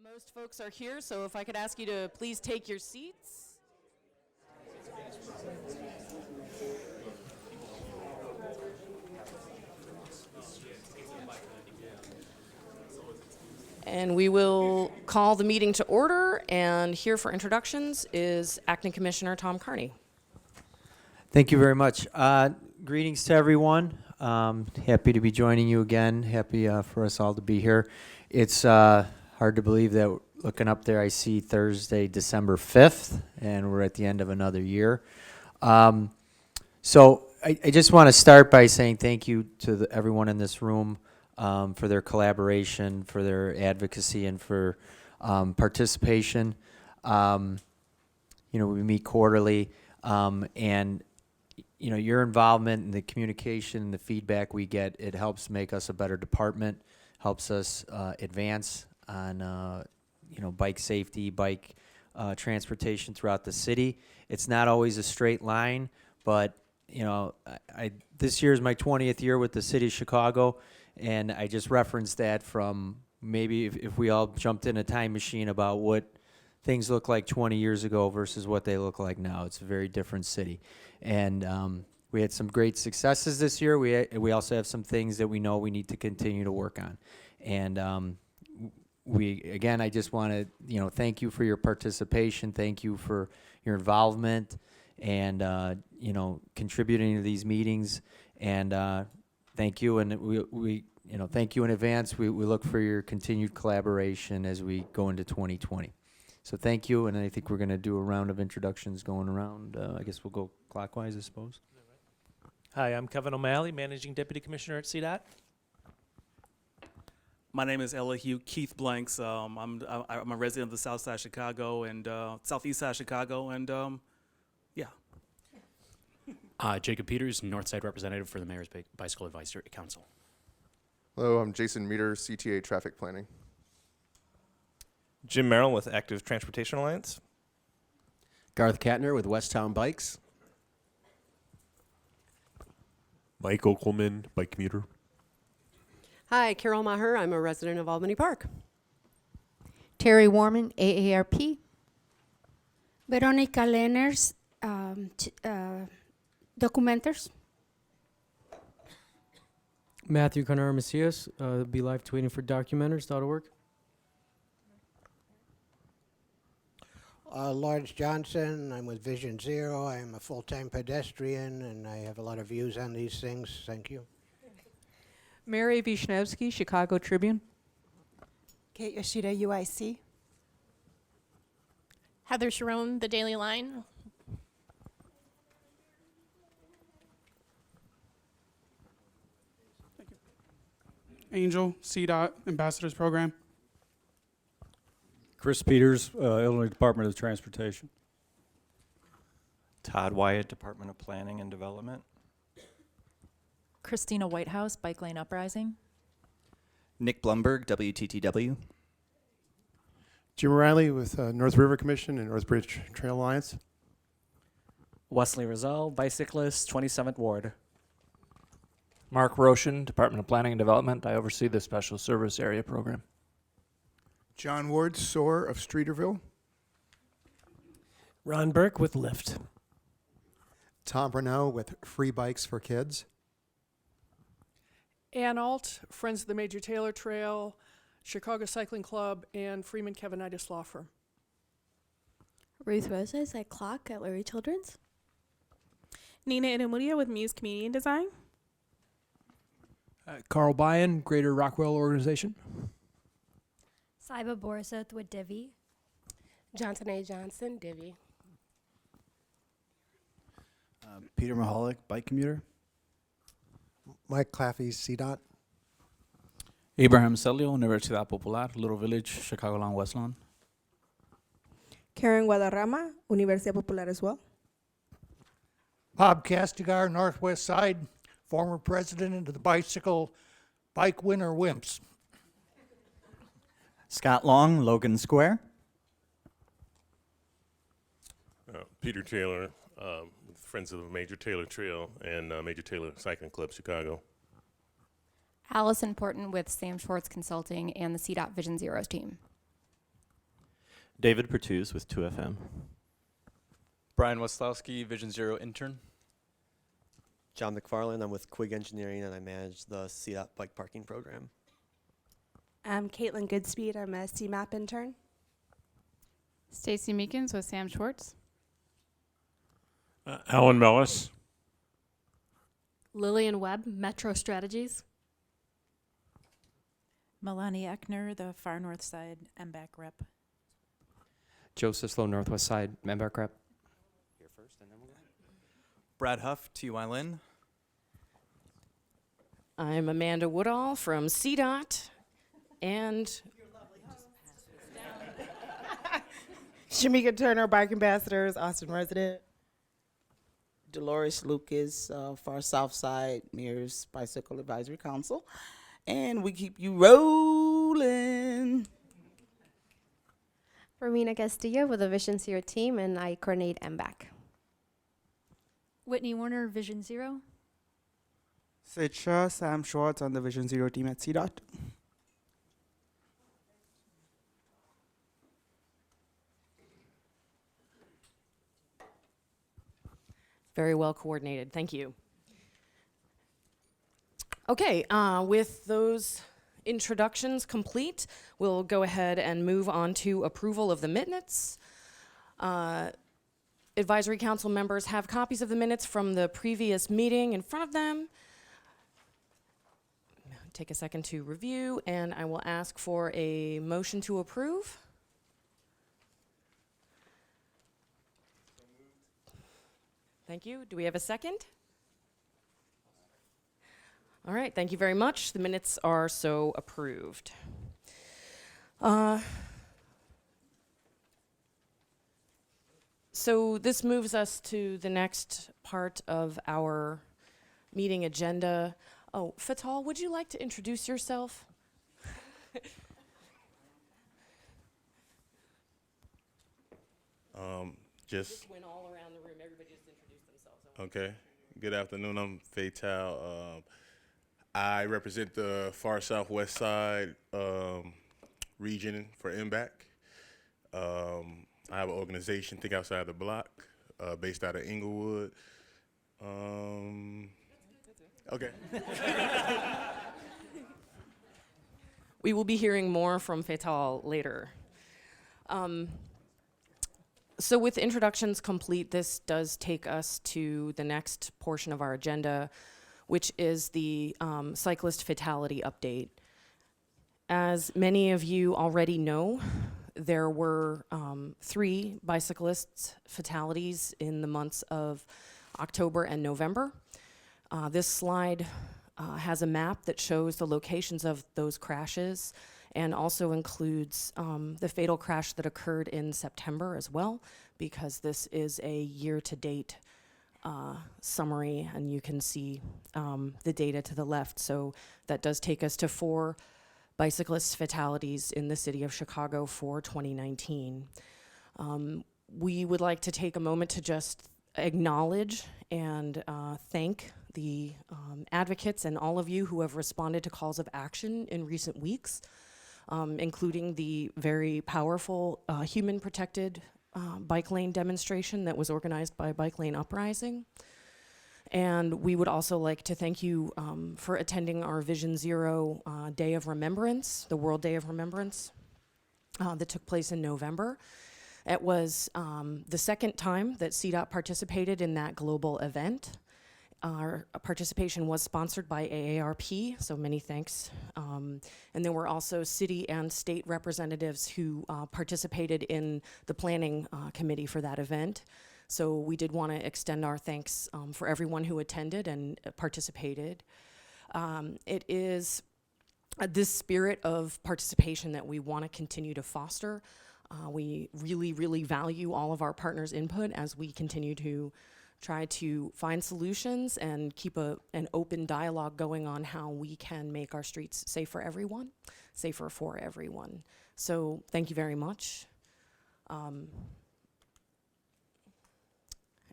Most folks are here, so if I could ask you to please take your seats. And we will call the meeting to order, and here for introductions is Acting Commissioner Tom Carney. Thank you very much. Greetings to everyone. Happy to be joining you again. Happy for us all to be here. It's hard to believe that looking up there, I see Thursday, December 5th, and we're at the end of another year. So I just want to start by saying thank you to everyone in this room for their collaboration, for their advocacy, and for participation. We meet quarterly, and your involvement and the communication and the feedback we get, it helps make us a better department, helps us advance on, bike safety, bike transportation throughout the city. It's not always a straight line, but, this year is my 20th year with the city of Chicago, and I just referenced that from maybe if we all jumped in a time machine about what things look like 20 years ago versus what they look like now. It's a very different city. And we had some great successes this year. We also have some things that we know we need to continue to work on. And I just want to, thank you for your participation. Thank you for your involvement and, contributing to these meetings. And thank you. And we thank you in advance. We look for your continued collaboration as we go into 2020. So thank you, and I think we're going to do a round of introductions going around. I guess we'll go clockwise, I suppose. Hi, I'm Kevin O'Malley, Managing Deputy Commissioner at CDOT. My name is Elihu Keith Blanks. I'm a resident of the South Side of Chicago and Southeast Side of Chicago, and yeah. Jacob Peters, Northside Representative for the Mayor's Bicycle Advisory Council. Hello, I'm Jason Meter, CTA Traffic Planning. Jim Merrill with Active Transportation Alliance. Garth Katner with Westtown Bikes. Mike Okelman, bike commuter. Hi, Carol Maher. I'm a resident of Albany Park. Terry Warman, AARP. Veronica Lenners, Documenters. Matthew Carnara Macias, Be Live Tweeting for Documenters.org. Lawrence Johnson, I'm with Vision Zero. I'm a full-time pedestrian, and I have a lot of views on these things. Thank you. Mary Vishnevsky, Chicago Tribune. Kate Yoshida, UIC. Heather Sharon, The Daily Line. Thank you. Angel, CDOT, Ambassadors Program. Chris Peters, Illinois Department of Transportation. Todd Wyatt, Department of Planning and Development. Christina Whitehouse, Bike Lane Uprising. Nick Blumberg, WTTW. Jim Riley with North River Commission and Northbridge Trail Alliance. Wesley Rizal, Bicyclist, 27th Ward. Mark Roshan, Department of Planning and Development. I oversee the Special Service Area Program. John Ward, SOAR of Streeterville. Ron Burke with Lyft. Tom Brunel with Free Bikes for Kids. Ann Alt, Friends of the Major Taylor Trail, Chicago Cycling Club, and Freeman Kevinitis Law Firm. Ruth Rosas at Clock at Lurie Children's. Nina Inamudia with Muse Community Design. Carl Byan, Greater Rockwell Organization. Saiba Borisov with Divi. Johnson A. Johnson, Divi. Peter Mahalik, Bike Commuter. Mike Claffey, CDOT. Abraham Celio, Universidad Popular, Little Village, Chicagoland, Westlawn. Karen Guadarrama, Universidad Popular as well. Bob Castigar, Northwest Side, former president of the Bike Winner Wimps. Scott Long, Logan Square. Peter Taylor, with Friends of the Major Taylor Trail and Major Taylor Cycling Club, Chicago. Allison Porton with Sam Schwartz Consulting and the CDOT Vision Zeros team. David Pertuse with 2FM. Brian Weslowski, Vision Zero intern. John McFarland, I'm with Quig Engineering and I manage the CDOT bike parking program. I'm Caitlin Goodspeed. I'm a CMAP intern. Stacy Meekins with Sam Schwartz. Alan Mellis. Lillian Webb, Metro Strategies. Melanie Eckner, the Far North Side MBAC rep. Joseph Slow, Northwest Side MBAC rep. Here first, and then we'll go. Brad Huff, TY Lynn. I'm Amanda Woodall from CDOT, and Shamika Turner, Bike Ambassadors, Austin resident. Dolores Lucas, Far South Side, Mears Bicycle Advisory Council. And we keep you rolling. Romina Castillo with the Vision Zero team, and I coordinate MBAC. Whitney Warner, Vision Zero. Sid Shah, Sam Schwartz on the Vision Zero team at CDOT. very well coordinated. Thank you. Okay, with those introductions complete, we'll go ahead and move on to approval of the minutes. Advisory Council members have copies of the minutes from the previous meeting in front of them. Take a second to review, and I will ask for a motion to approve. Thank you. Do we have a second? All right, thank you very much. The minutes are so approved. So this moves us to the next part of our meeting agenda. Oh, Fatal, would you like to introduce yourself? Just went all around the room. Everybody just introduced themselves. Okay. Good afternoon. I'm Fatal. I represent the far southwest side region for MBAC. I have an organization, Think Outside the Block, based out of Inglewood. Okay. We will be hearing more from Fatal later. So with introductions complete, this does take us to the next portion of our agenda, which is the cyclist fatality update. As many of you already know, there were 3 bicyclists fatalities in the months of October and November. This slide has a map that shows the locations of those crashes and also includes the fatal crash that occurred in September as well, because this is a year-to-date summary, and you can see the data to the left. So that does take us to 4 bicyclist fatalities in the city of Chicago for 2019. We would like to take a moment to just acknowledge and thank the advocates and all of you who have responded to calls of action in recent weeks, including the very powerful human-protected bike lane demonstration that was organized by Bike Lane Uprising. And we would also like to thank you for attending our Vision Zero Day of Remembrance, the World Day of Remembrance, that took place in November. It was the second time that CDOT participated in that global event. Our participation was sponsored by AARP, so many thanks. And there were also city and state representatives who participated in the planning committee for that event. So we did want to extend our thanks for everyone who attended and participated. It is this spirit of participation that we want to continue to foster. We really, really value all of our partners' input as we continue to try to find solutions and keep an open dialogue going on how we can make our streets safe for everyone, safer for everyone. So thank you very much.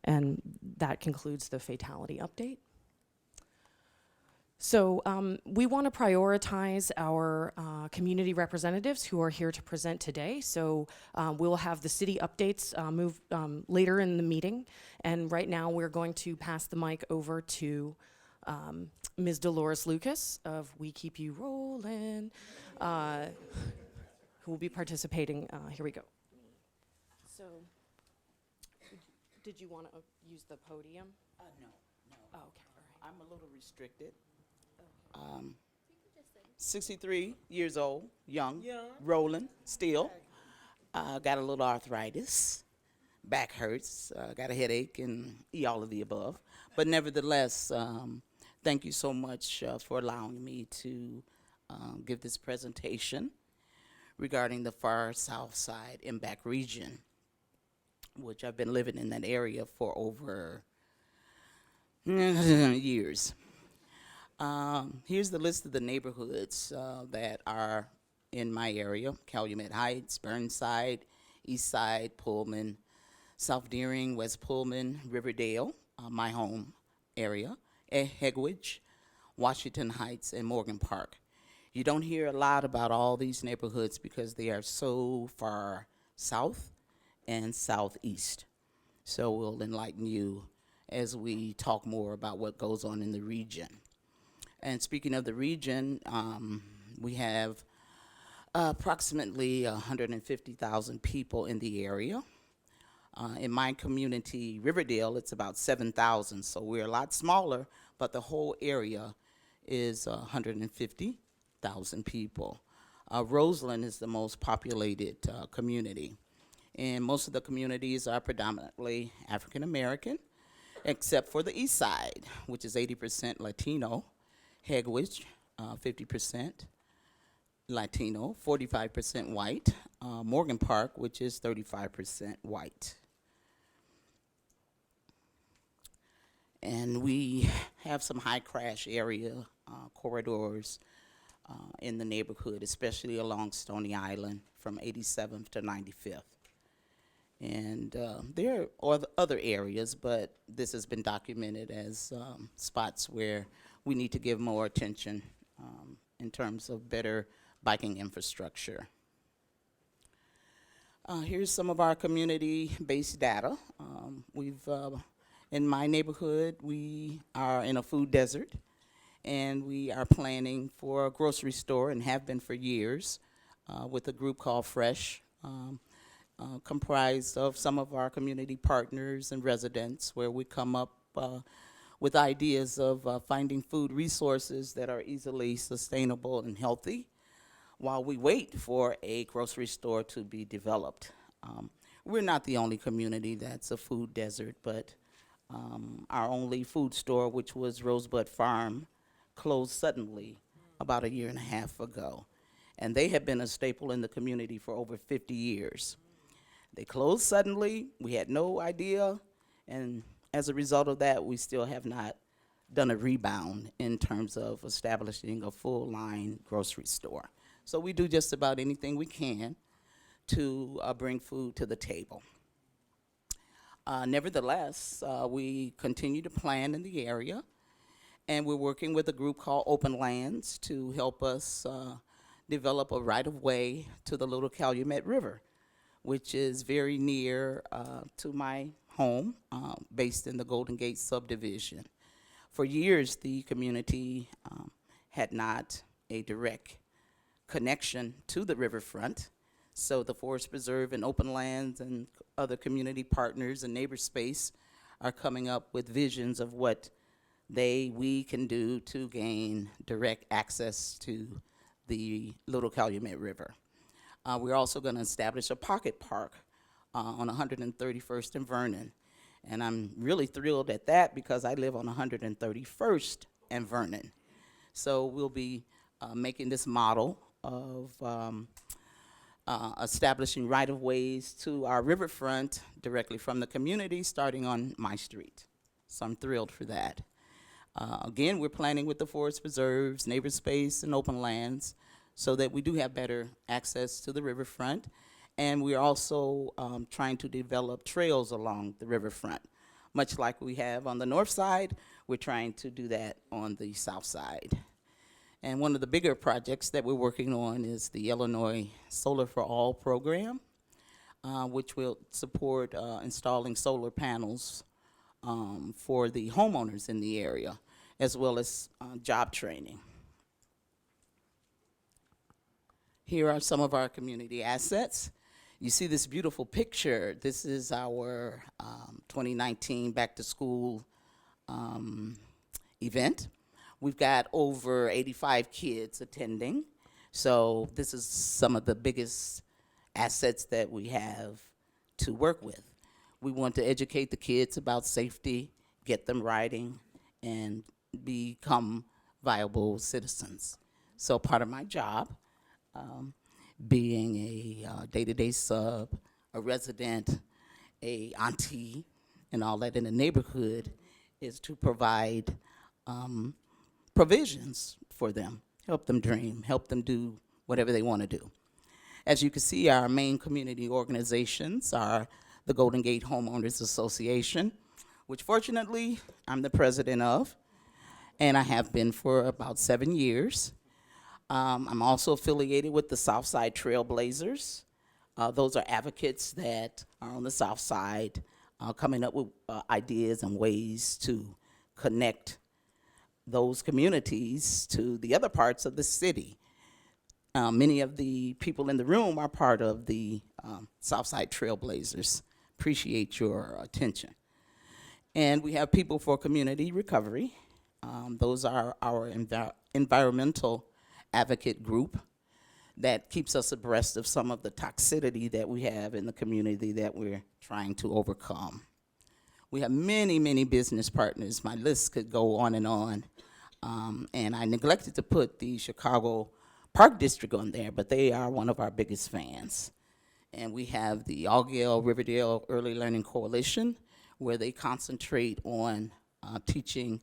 And that concludes the fatality update. So we want to prioritize our community representatives who are here to present today. So we'll have the city updates move later in the meeting. And right now we're going to pass the mic over to Ms. Dolores Lucas of We Keep You Rollin', who will be participating. Here we go. So did you want to use the podium? No. Oh, okay. All right. I'm a little restricted. 63 years old, young, rolling still. Got a little arthritis, back hurts, got a headache, and all of the above. But nevertheless, thank you so much for allowing me to give this presentation regarding the far south side MBAC region, which I've been living in that area for over years. Here's the list of the neighborhoods that are in my area: Calumet Heights, Burnside, East Side, Pullman, South Deering, West Pullman, Riverdale, my home area, Hegwidge, Washington Heights, and Morgan Park. You don't hear a lot about all these neighborhoods because they are so far south and southeast. So we'll enlighten you as we talk more about what goes on in the region. And speaking of the region, we have approximately 150,000 people in the area. In my community, Riverdale, it's about 7,000, so we're a lot smaller, but the whole area is 150,000 people. Roseland is the most populated community, and most of the communities are predominantly African American, except for the east side, which is 80% Latino. Hegwidge, 50% Latino, 45% white. Morgan Park, which is 35% white. And we have some high crash area corridors in the neighborhood, especially along Stony Island from 87th to 95th. And there are other areas, but this has been documented as spots where we need to give more attention in terms of better biking infrastructure. Here's some of our community-based data. In my neighborhood, we are in a food desert, and we are planning for a grocery store and have been for years with a group called Fresh, comprised of some of our community partners and residents, where we come up with ideas of finding food resources that are easily sustainable and healthy while we wait for a grocery store to be developed. We're not the only community that's a food desert, but our only food store, which was Rosebud Farm, closed suddenly about 1.5 years ago. And they have been a staple in the community for over 50 years. They closed suddenly, we had no idea, and as a result of that, we still have not done a rebound in terms of establishing a full-line grocery store. So we do just about anything we can to bring food to the table. Nevertheless, we continue to plan in the area, and we're working with a group called Open Lands to help us develop a right-of-way to the Little Calumet River, which is very near to my home, based in the Golden Gate subdivision. For years, the community had not a direct connection to the riverfront, so the Forest Preserve and Open Lands and other community partners and neighbor space are coming up with visions of what we can do to gain direct access to the Little Calumet River. We're also going to establish a pocket park on 131st and Vernon. And I'm really thrilled at that because I live on 131st and Vernon. So we'll be making this model of establishing right-of-ways to our riverfront directly from the community starting on my street. So I'm thrilled for that. Again, we're planning with the Forest Preserves, Neighbor Space, and Open Lands so that we do have better access to the riverfront. And we're also trying to develop trails along the riverfront. much like we have on the north side, we're trying to do that on the south side. And one of the bigger projects that we're working on is the Illinois Solar for All program, which will support installing solar panels for the homeowners in the area, as well as job training. Here are some of our community assets. You see this beautiful picture. This is our 2019 Back to School event. We've got over 85 kids attending. So this is some of the biggest assets that we have to work with. We want to educate the kids about safety, get them riding, and become viable citizens. So part of my job, being a day-to-day sub, a resident, a auntie, and all that in the neighborhood, is to provide provisions for them, help them dream, help them do whatever they want to do. As you can see, our main community organizations are the Golden Gate Homeowners Association, which fortunately I'm the president of, and I have been for about 7 years. I'm also affiliated with the Southside Trailblazers. Those are advocates that are on the South Side, coming up with ideas and ways to connect those communities to the other parts of the city. Many of the people in the room are part of the Southside Trailblazers. Appreciate your attention. And we have People for Community Recovery. Those are our environmental advocate group that keeps us abreast of some of the toxicity that we have in the community that we're trying to overcome. We have many, many business partners. My list could go on. And I neglected to put the Chicago Park District on there, but they are one of our biggest fans. And we have the Allgale Riverdale Early Learning Coalition, where they concentrate on teaching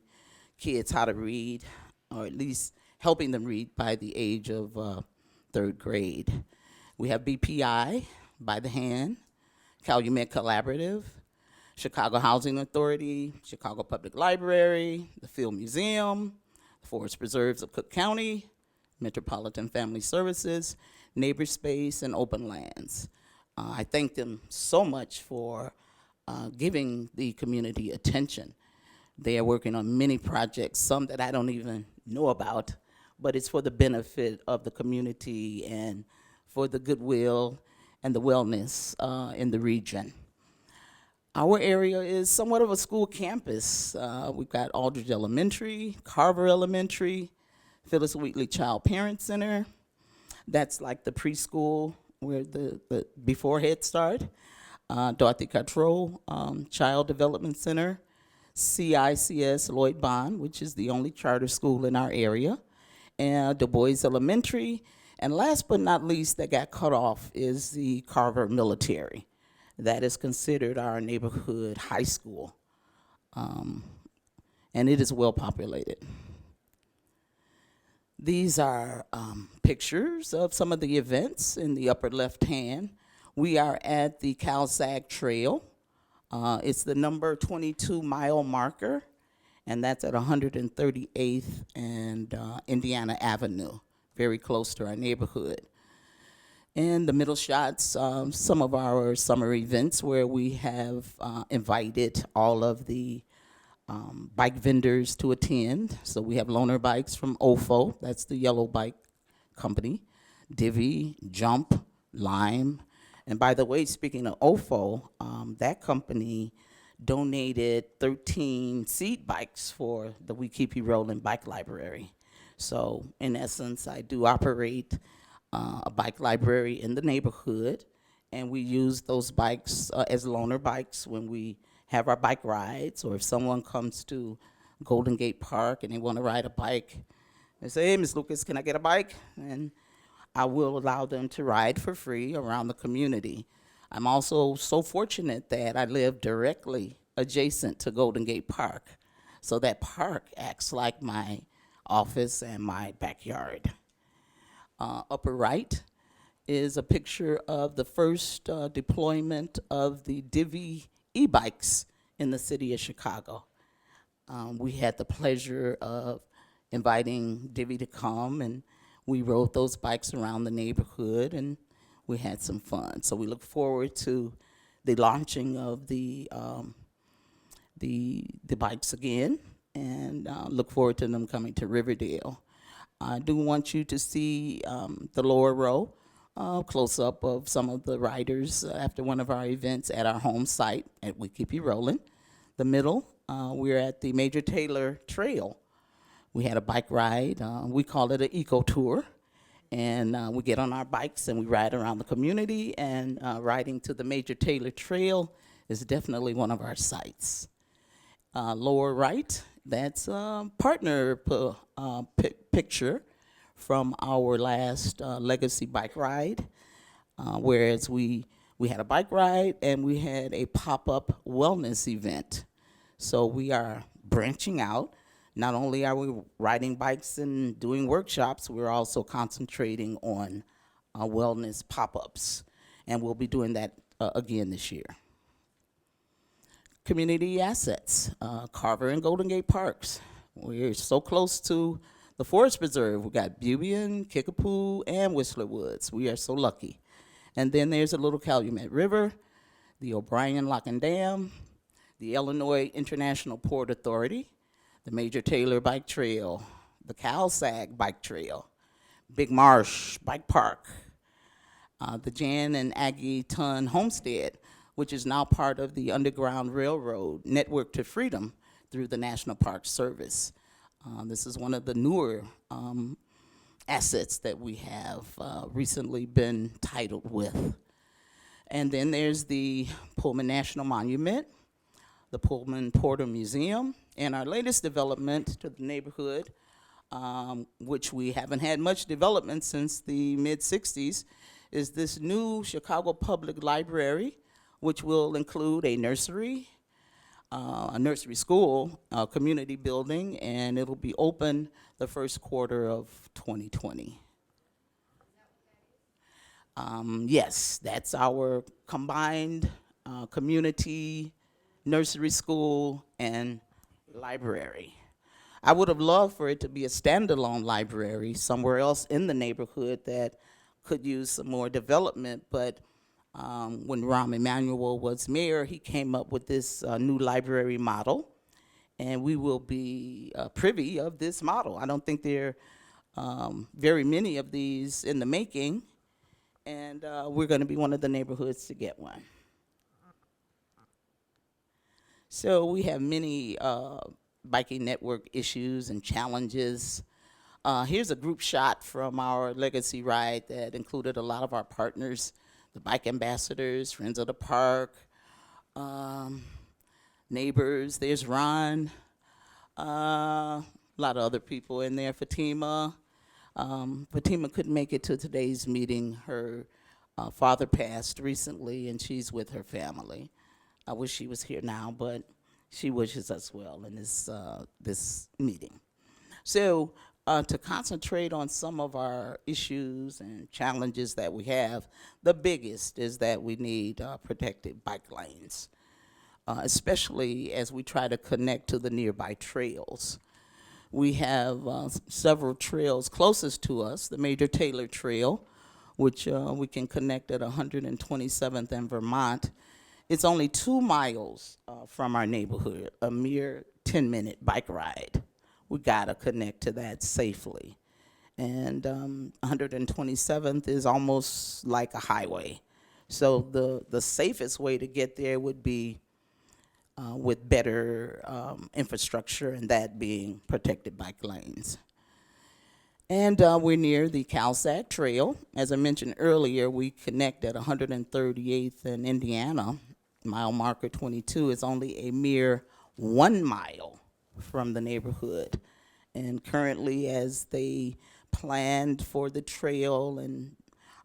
kids how to read, or at least helping them read by the age of 3rd grade. We have BPI, By the Hand, Calumet Collaborative, Chicago Housing Authority, Chicago Public Library, the Field Museum, Forest Preserves of Cook County, Metropolitan Family Services, Neighbor Space, and Open Lands. I thank them so much for giving the community attention. They are working on many projects, some that I don't even know about, but it's for the benefit of the community and for the goodwill and the wellness in the region. Our area is somewhat of a school campus. We've got Aldridge Elementary, Carver Elementary, Phyllis Wheatley Child Parent Center. That's like the preschool where the before Head Start. Dorothy Cottrell Child Development Center, CICS Lloyd Bond, which is the only charter school in our area, and Du Bois Elementary. And last but not least, that got cut off is the Carver Military. That is considered our neighborhood high school, and it is well populated. These are pictures of some of the events in the upper left hand. We are at the CalSag Trail. It's the number 22 mile marker, and that's at 138th and Indiana Avenue, very close to our neighborhood. In the middle shots, some of our summer events where we have invited all of the bike vendors to attend. So we have loaner bikes from OFO, that's the yellow bike company, Divvy, Jump, Lime. And by the way, speaking of OFO, that company donated 13 seed bikes for the We Keep You Rolling Bike Library. So in essence, I do operate a bike library in the neighborhood, and we use those bikes as loaner bikes when we have our bike rides, or if someone comes to Golden Gate Park and they want to ride a bike, they say, hey, Ms. Lucas, can I get a bike? And I will allow them to ride for free around the community. I'm also so fortunate that I live directly adjacent to Golden Gate Park, so that park acts like my office and my backyard. Upper right is a picture of the first deployment of the Divvy e-bikes in the city of Chicago. We had the pleasure of inviting Divvy to come, and we rode those bikes around the neighborhood, and we had some fun. So we look forward to the launching of the bikes again, and look forward to them coming to Riverdale. I do want you to see the lower row, close up of some of the riders after one of our events at our home site at We Keep You Rolling. The middle, we're at the Major Taylor Trail. We had a bike ride. We call it an eco tour. And we get on our bikes and we ride around the community, and riding to the Major Taylor Trail is definitely one of our sites. Lower right, that's a partner picture from our last Legacy bike ride, whereas we had a bike ride and we had a pop-up wellness event. So we are branching out. Not only are we riding bikes and doing workshops, we're also concentrating on wellness pop-ups, and we'll be doing that again this year. Community assets, Carver and Golden Gate Parks. We're so close to the Forest Preserve. We got Bubian, Kickapoo, and Whistler Woods. We are so lucky. And then there's a little Calumet River, the O'Brien Lock and Dam, the Illinois International Port Authority, the Major Taylor Bike Trail, the Calsag Bike Trail, Big Marsh Bike Park, the Jan and Aggie Ton Homestead, which is now part of the Underground Railroad Network to Freedom through the National Park Service. This is one of the newer assets that we have recently been titled with. And then there's the Pullman National Monument, the Pullman Porter Museum, and our latest development to the neighborhood, which we haven't had much development since the mid-'60s, is this new Chicago Public Library, which will include a nursery school, a community building, and it'll be open the first quarter of 2020. Yes, that's our combined community, nursery school, and library. I would have loved for it to be a standalone library somewhere else in the neighborhood that could use some more development, but when Rahm Emanuel was mayor, he came up with this new library model, and we will be privy of this model. I don't think there are very many of these in the making, and we're going to be one of the neighborhoods to get one. So we have many biking network issues and challenges. Here's a group shot from our Legacy ride that included a lot of our partners, the bike ambassadors, Friends of the Park, neighbors. There's Ron, a lot of other people in there. Fatima. Fatima couldn't make it to today's meeting. Her father passed recently, and she's with her family. I wish she was here now, but she wishes us well in this meeting. So to concentrate on some of our issues and challenges that we have, the biggest is that we need protected bike lanes, especially as we try to connect to the nearby trails. We have several trails closest to us, the Major Taylor Trail, which we can connect at 127th and Vermont. It's only 2 miles from our neighborhood, a mere 10-minute bike ride. We gotta connect to that safely. And 127th is almost like a highway. So the safest way to get there would be with better infrastructure, and that being protected bike lanes. And we're near the Calsag Trail. As I mentioned earlier, we connect at 138th and Indiana. Mile marker 22 is only a mere 1 mile from the neighborhood. And currently, as they planned for the trail and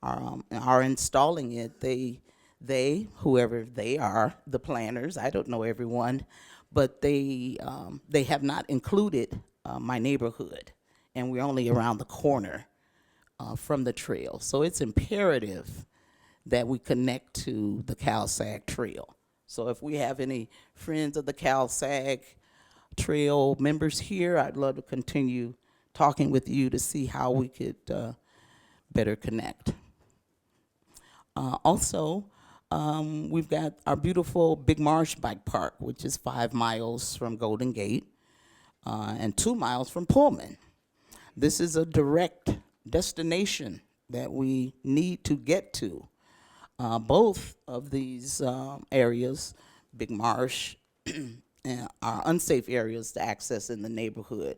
are installing it, they, whoever they are, the planners, I don't know everyone, but they have not included my neighborhood, and we're only around the corner from the trail. So it's imperative that we connect to the Calsag Trail. So if we have any friends of the CalSag Trail members here, I'd love to continue talking with you to see how we could better connect. Also, we've got our beautiful Big Marsh Bike Park, which is 5 miles from Golden Gate and 2 miles from Pullman. This is a direct destination that we need to get to. Both of these areas, Big Marsh, are unsafe areas to access in the neighborhood.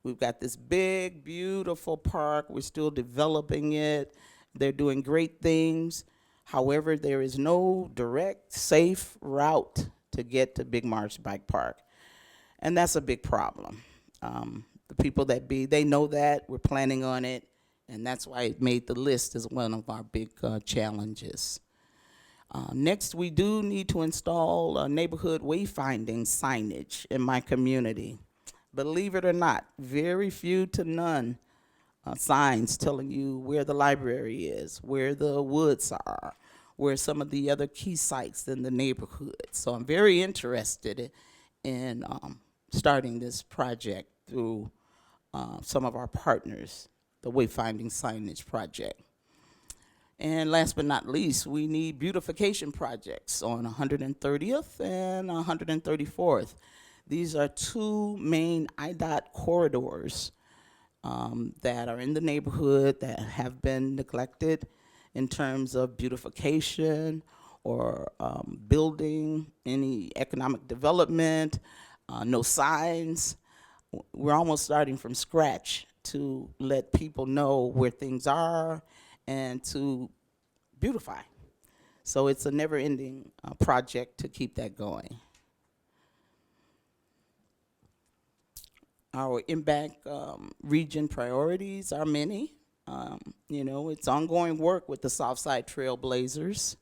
We've got this big, beautiful park. We're still developing it. They're doing great things. However, there is no direct, safe route to get to Big Marsh Bike Park. And that's a big problem. The people that they know that, we're planning on it, and that's why it made the list as one of our big challenges. Next, we do need to install neighborhood wayfinding signage in my community. Believe it or not, very few to none signs telling you where the library is, where the woods are, where some of the other key sites in the neighborhood. So I'm very interested in starting this project through some of our partners, the Wayfinding Signage Project. And last but not least, we need beautification projects on 130th and 134th. These are 2 main IDOT corridors that are in the neighborhood that have been neglected in terms of beautification or building, any economic development, no signs. We're almost starting from scratch to let people know where things are and to beautify. So it's a never-ending project to keep that going. Our MBAC region priorities are many. It's ongoing work with the Southside Trailblazers.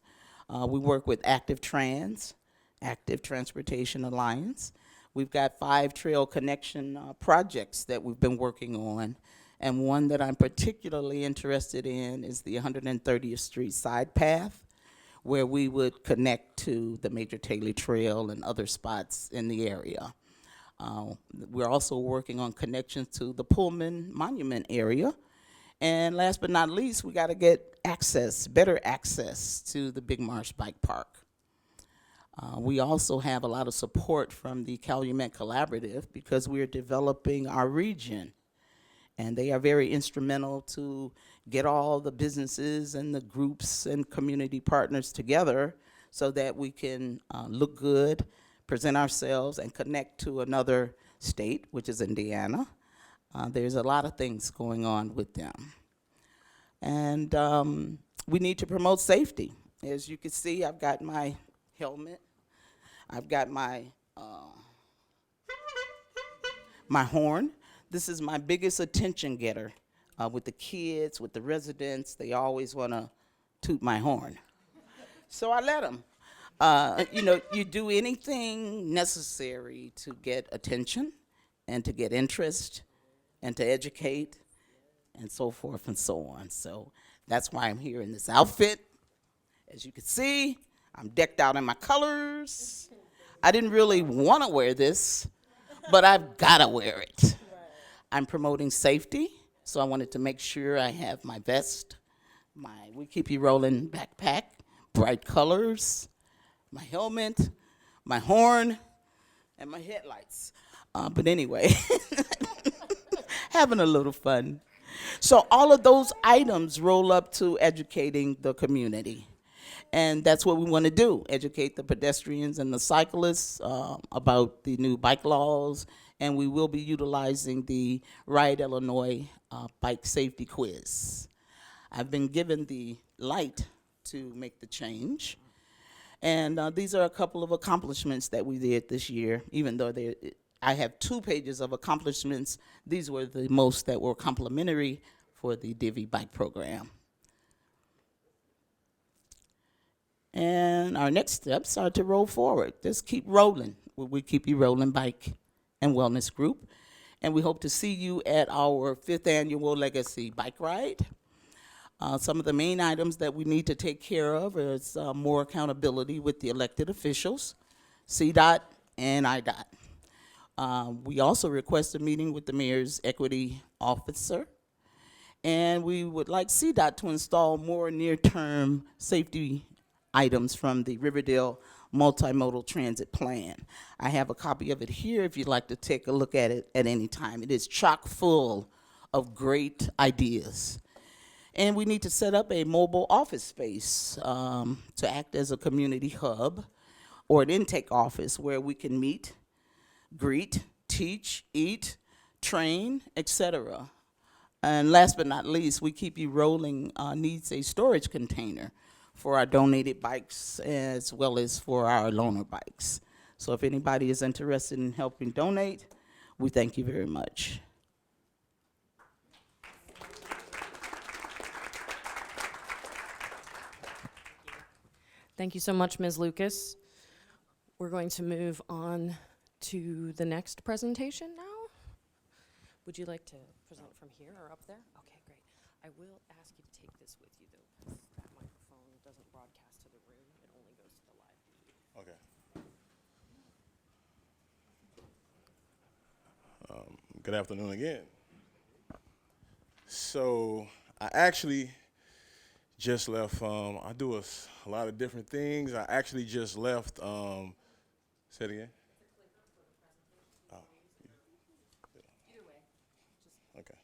We work with Active Transportation Alliance. We've got 5 trail connection projects that we've been working on. And one that I'm particularly interested in is the 130th Street side path, where we would connect to the Major Taylor Trail and other spots in the area. We're also working on connections to the Pullman Monument area. And last but not least, we got to get better access to the Big Marsh Bike Park. We also have a lot of support from the Calumet Collaborative because we're developing our region. And they are very instrumental to get all the businesses and the groups and community partners together so that we can look good, present ourselves, and connect to another state, which is Indiana. There's a lot of things going on with them. And we need to promote safety. As you can see, I've got my helmet. I've got my my horn. This is my biggest attention getter with the kids, with the residents. They always want to toot my horn. So I let them. You do anything necessary to get attention and to get interest and to educate and so forth and so on. So that's why I'm here in this outfit. As you can see, I'm decked out in my colors. I didn't really want to wear this, but I've got to wear it. I'm promoting safety, so I wanted to make sure I have my vest, my We Keep You Rolling backpack, bright colors, my helmet, my horn, and my headlights. But anyway, having a little fun. So all of those items roll up to educating the community. And that's what we want to do, educate the pedestrians and the cyclists about the new bike laws. And we will be utilizing the Ride Illinois bike safety quiz. I've been given the light to make the change. And these are a couple of accomplishments that we did this year, even though I have 2 pages of accomplishments. These were the most that were complimentary for the Divvy Bike Program. And our next steps are to roll forward. Just keep rolling. We Keep You Rolling Bike and Wellness Group. And we hope to see you at our 5th annual Legacy Bike Ride. Some of the main items that we need to take care of is more accountability with the elected officials, CDOT and IDOT. We also request a meeting with the mayor's equity officer, and we would like CDOT to install more near-term safety items from the Riverdale Multimodal Transit Plan. I have a copy of it here if you'd like to take a look at it at any time. It is chock full of great ideas. And we need to set up a mobile office space to act as a community hub or an intake office where we can meet, greet, teach, eat, train, etc. And last but not least, we Keep You Rolling needs a storage container for our donated bikes as well as for our loaner bikes. So if anybody is interested in helping donate, we thank you very much. Thank you so much, Ms. Lucas. We're going to move on to the next presentation now. Would you like to present from here or up there? Okay, great. I will ask you to take this with you, though, because that microphone doesn't broadcast to the room. It only goes to the live feed. Okay. Good afternoon again. So I actually just left, I do a lot of different things. I actually just left, say it again? Oh. Okay.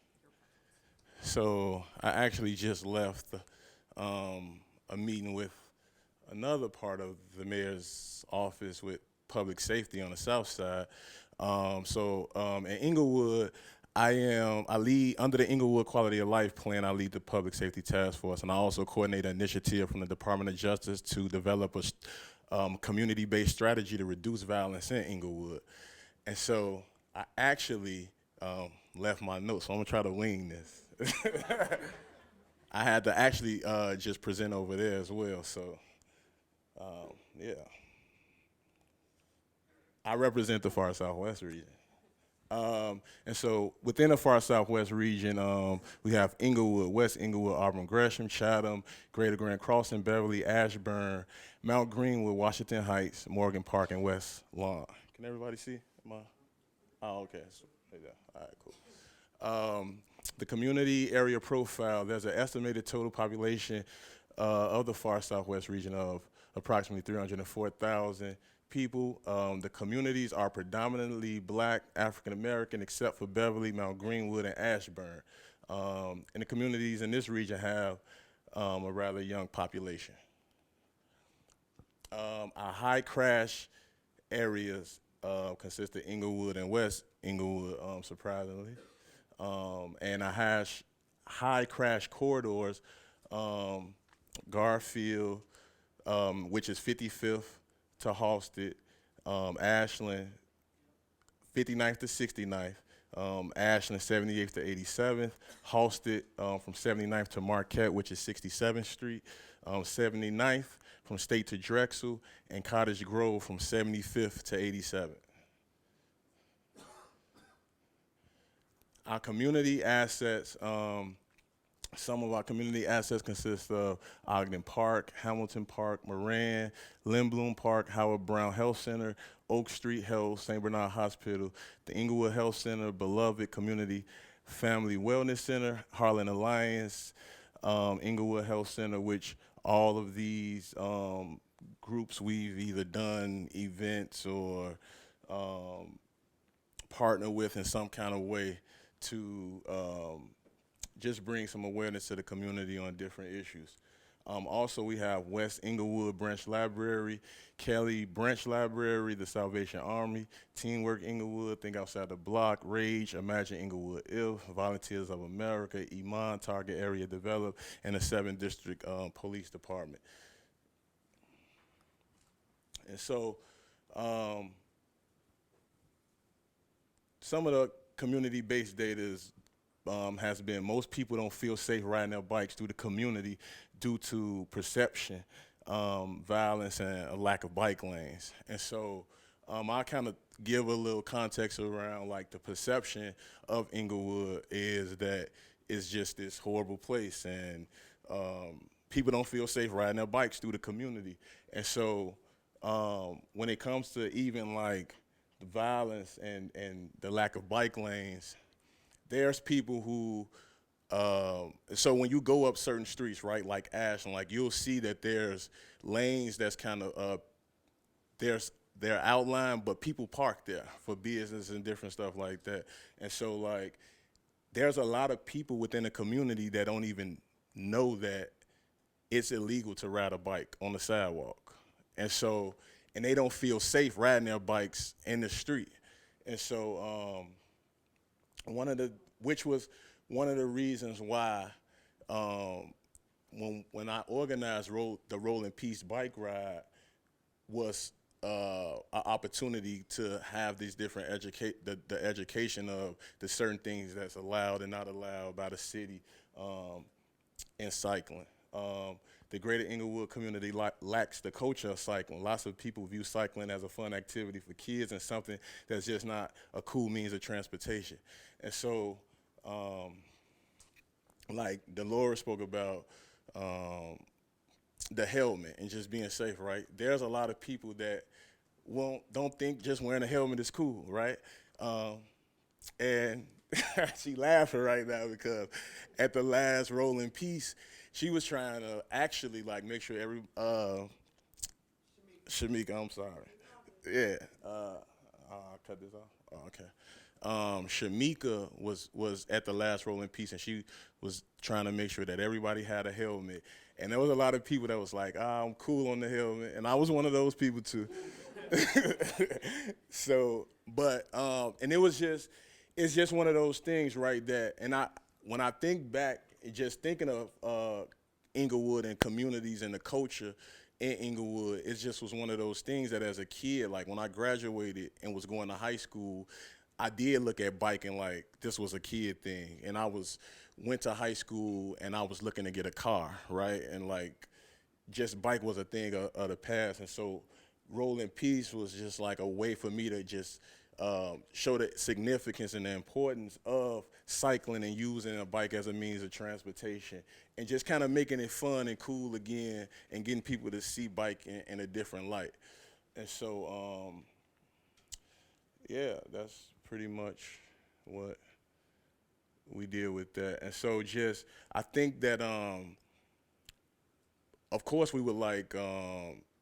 So I actually just left a meeting with another part of the mayor's office with public safety on the south side. In Inglewood, I lead, under the Inglewood Quality of Life Plan, I lead the Public Safety Task Force, and I also coordinate an initiative from the Department of Justice to develop a community-based strategy to reduce violence in Inglewood. And so I actually left my notes, so I'm gonna try to wing this. I had to actually just present over there as well, so yeah. I represent the far southwest region. And so within the far southwest region, we have Inglewood, West Inglewood, Auburn, Gresham, Chatham, Greater Grand Crossing, Beverly, Ashburn, Mount Greenwood, Washington Heights, Morgan Park, and West Lawn. Can everybody see? Oh, okay. So, yeah. All right, cool. The community area profile, there's an estimated total population of the far southwest region of approximately 304,000 people. The communities are predominantly Black, African American, except for Beverly, Mount Greenwood, and Ashburn. And the communities in this region have a rather young population. Our high crash areas consist of Inglewood and West Inglewood, surprisingly. And our high crash corridors, Garfield, which is 55th to Halsted, Ashland, 59th to 69th, Ashland, 78th to 87th, Halsted from 79th to Marquette, which is 67th Street, 79th from State to Drexel, and Cottage Grove from 75th to 87th. Our community assets, some of our community assets consist of Ogden Park, Hamilton Park, Moran, Lindblom Park, Howard Brown Health Center, Oak Street Health, St. Bernard Hospital, the Inglewood Health Center, Beloved Community Family Wellness Center, Harlan Alliance, Inglewood Health Center, which all of these groups we've either done events or partner with in some kind of way to just bring some awareness to the community on different issues. Also, we have West Inglewood Branch Library, Kelly Branch Library, the Salvation Army, Teamwork Inglewood, Think Outside the Block, Rage, Imagine Inglewood If, Volunteers of America, Iman, Target Area Develop, and the 7th District Police Department. And so, some of the community-based data is has been most people don't feel safe riding their bikes through the community due to perception, violence, and a lack of bike lanes. And so I kind of give a little context around like the perception of Inglewood is that it's just this horrible place, and people don't feel safe riding their bikes through the community. And so when it comes to even like the violence and the lack of bike lanes, there's people who, so when you go up certain streets, right, like Ashland, like you'll see that there's lanes that's kind of, they're outlined, but people park there for business and different stuff like that. And so like, there's a lot of people within the community that don't even know that it's illegal to ride a bike on the sidewalk. And so, and they don't feel safe riding their bikes in the street. And so, which was one of the reasons why when I organized the Roll in Peace bike ride was an opportunity to have these different the education of the certain things that's allowed and not allowed by the city in cycling. The greater Inglewood community lacks the culture of cycling. Lots of people view cycling as a fun activity for kids and something that's just not a cool means of transportation. And so, like Dolores spoke about the helmet and just being safe, right? There's a lot of people that don't think just wearing a helmet is cool, right? And she laughing right now because at the last Roll in Peace, she was trying to actually like make sure Shamika, I'm sorry. Yeah. I'll cut this off. Oh, okay. Shamika was at the last Roll in Peace, and she was trying to make sure that everybody had a helmet. And there was a lot of people that was like, I'm cool on the helmet. And I was one of those people too. So, but, and it's just one of those things, right, that, and when I think back, just thinking of Inglewood and communities and the culture in Inglewood, it just was one of those things that as a kid, like when I graduated and was going to high school, I did look at biking like this was a kid thing. And I went to high school and I was looking to get a car, right? And like, just bike was a thing of the past. And so Roll in Peace was just like a way for me to just show the significance and the importance of cycling and using a bike as a means of transportation and just kind of making it fun and cool again and getting people to see bike in a different light. And so, yeah, that's pretty much what we did with that. And so just, I think that, of course we would like,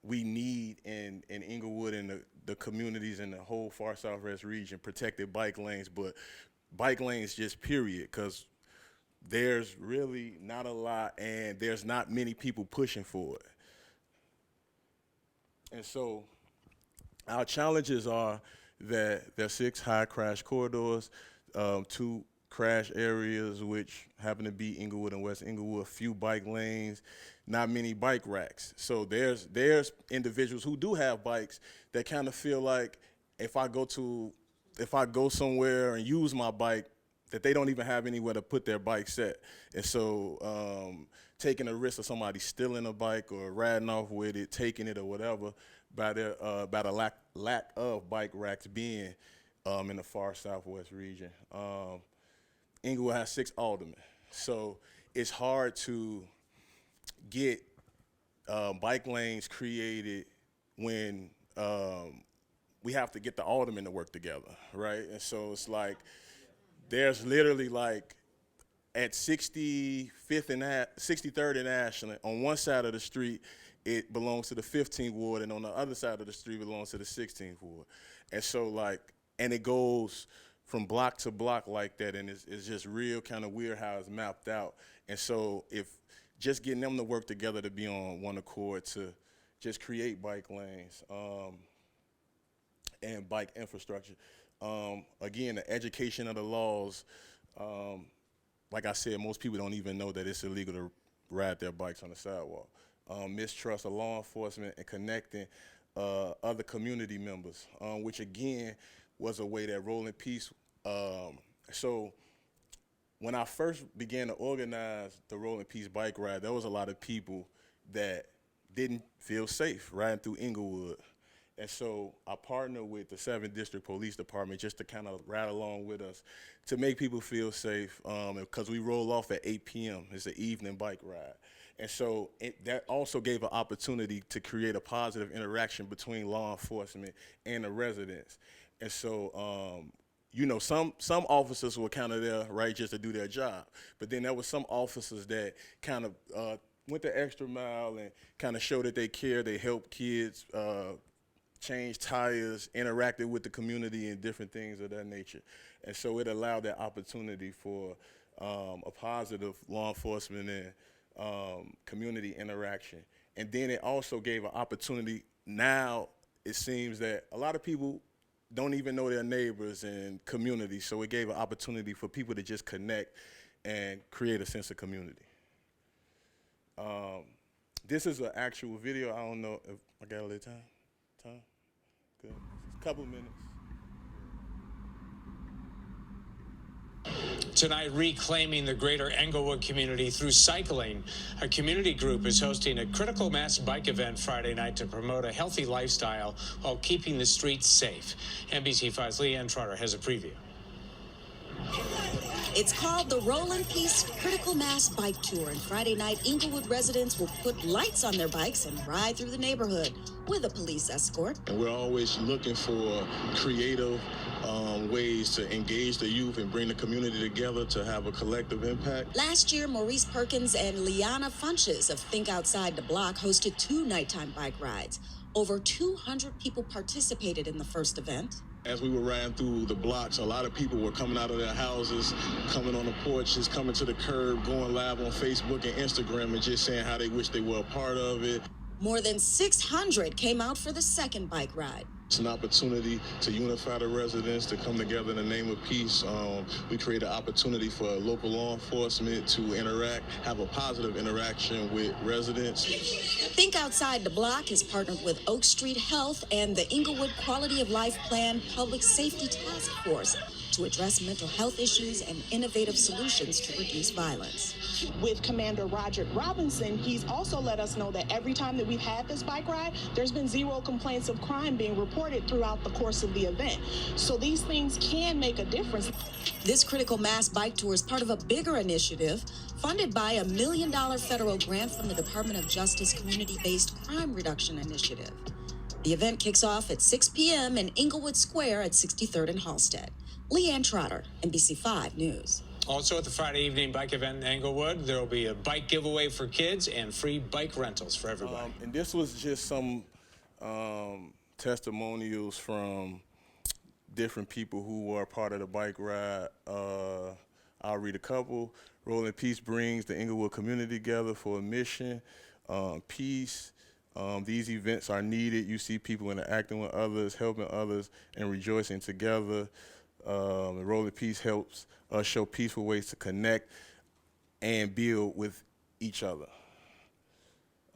we need in Inglewood and the communities in the whole far southwest region protected bike lanes, but bike lanes just period, because there's really not a lot and there's not many people pushing for it. And so our challenges are that there's 6 high crash corridors, 2 crash areas, which happen to be Inglewood and West Inglewood, a few bike lanes, not many bike racks. So there's individuals who do have bikes that kind of feel like if I go somewhere and use my bike, that they don't even have anywhere to put their bike set. And so taking a risk of somebody stealing a bike or riding off with it, taking it or whatever, by the lack of bike racks being in the far southwest region. Inglewood has 6 aldermen. So it's hard to get bike lanes created when we have to get the aldermen to work together, right? And so it's like, there's literally like at 63rd and Ashland, on one side of the street, it belongs to the 15th ward, and on the other side of the street belongs to the 16th ward. And so like, and it goes from block to block like that, and it's just real kind of weird how it's mapped out. And so if just getting them to work together to be on one accord to just create bike lanes and bike infrastructure. Again, the education of the laws, like I said, most people don't even know that it's illegal to ride their bikes on the sidewalk. Mistrust of law enforcement and connecting other community members, which again was a way that Roll in Peace. So when I first began to organize the Roll in Peace bike ride, there was a lot of people that didn't feel safe riding through Inglewood. And so I partnered with the 7th District Police Department just to kind of ride along with us to make people feel safe, because we roll off at 8 p.m. It's an evening bike ride. And so that also gave an opportunity to create a positive interaction between law enforcement and the residents. And so, you know, some officers were kind of there, right, just to do their job. But then there were some officers that kind of went the extra mile and kind of showed that they care. They helped kids change tires, interacted with the community and different things of that nature. And so it allowed that opportunity for a positive law enforcement and community interaction. And then it also gave an opportunity. Now it seems that a lot of people don't even know their neighbors and community, so it gave an opportunity for people to just connect and create a sense of community. This is an actual video. I don't know if I got a little time. Good. A couple of minutes. Tonight, reclaiming the greater Englewood community through cycling. A community group is hosting a critical mass bike event Friday night to promote a healthy lifestyle while keeping the streets safe. NBC5's Leanne Trotter has a preview. It's called the Roll in Peace Critical Mass Bike Tour, and Friday night, Englewood residents will put lights on their bikes and ride through the neighborhood with a police escort. And we're always looking for creative ways to engage the youth and bring the community together to have a collective impact. Last year, Maurice Perkins and Liana Funches of Think Outside the Block hosted 2 nighttime bike rides. Over 200 people participated in the first event. As we were riding through the blocks, a lot of people were coming out of their houses, coming on the porches, coming to the curb, going live on Facebook and Instagram and just saying how they wish they were a part of it. More than 600 came out for the second bike ride. It's an opportunity to unify the residents, to come together in the name of peace. We create an opportunity for local law enforcement to interact, have a positive interaction with residents. Think Outside the Block has partnered with Oak Street Health and the Englewood Quality of Life Plan Public Safety Task Force to address mental health issues and innovative solutions to reduce violence. With Commander Roger Robinson, he's also let us know that every time that we've had this bike ride, there's been 0 complaints of crime being reported throughout the course of the event. So these things can make a difference. This critical mass bike tour is part of a bigger initiative funded by a $1 million federal grant from the Department of Justice Community-Based Crime Reduction Initiative. The event kicks off at 6 p.m. in Englewood Square at 63rd and Halstead. Leanne Trotter, NBC5 News. Also at the Friday evening bike event in Englewood, there will be a bike giveaway for kids and free bike rentals for everybody. And this was just some testimonials from different people who are part of the bike ride. I'll read a couple. Roll in Peace brings the Englewood community together for a mission, peace. These events are needed. You see people interacting with others, helping others, and rejoicing together. Roll in Peace helps us show peaceful ways to connect and build with each other.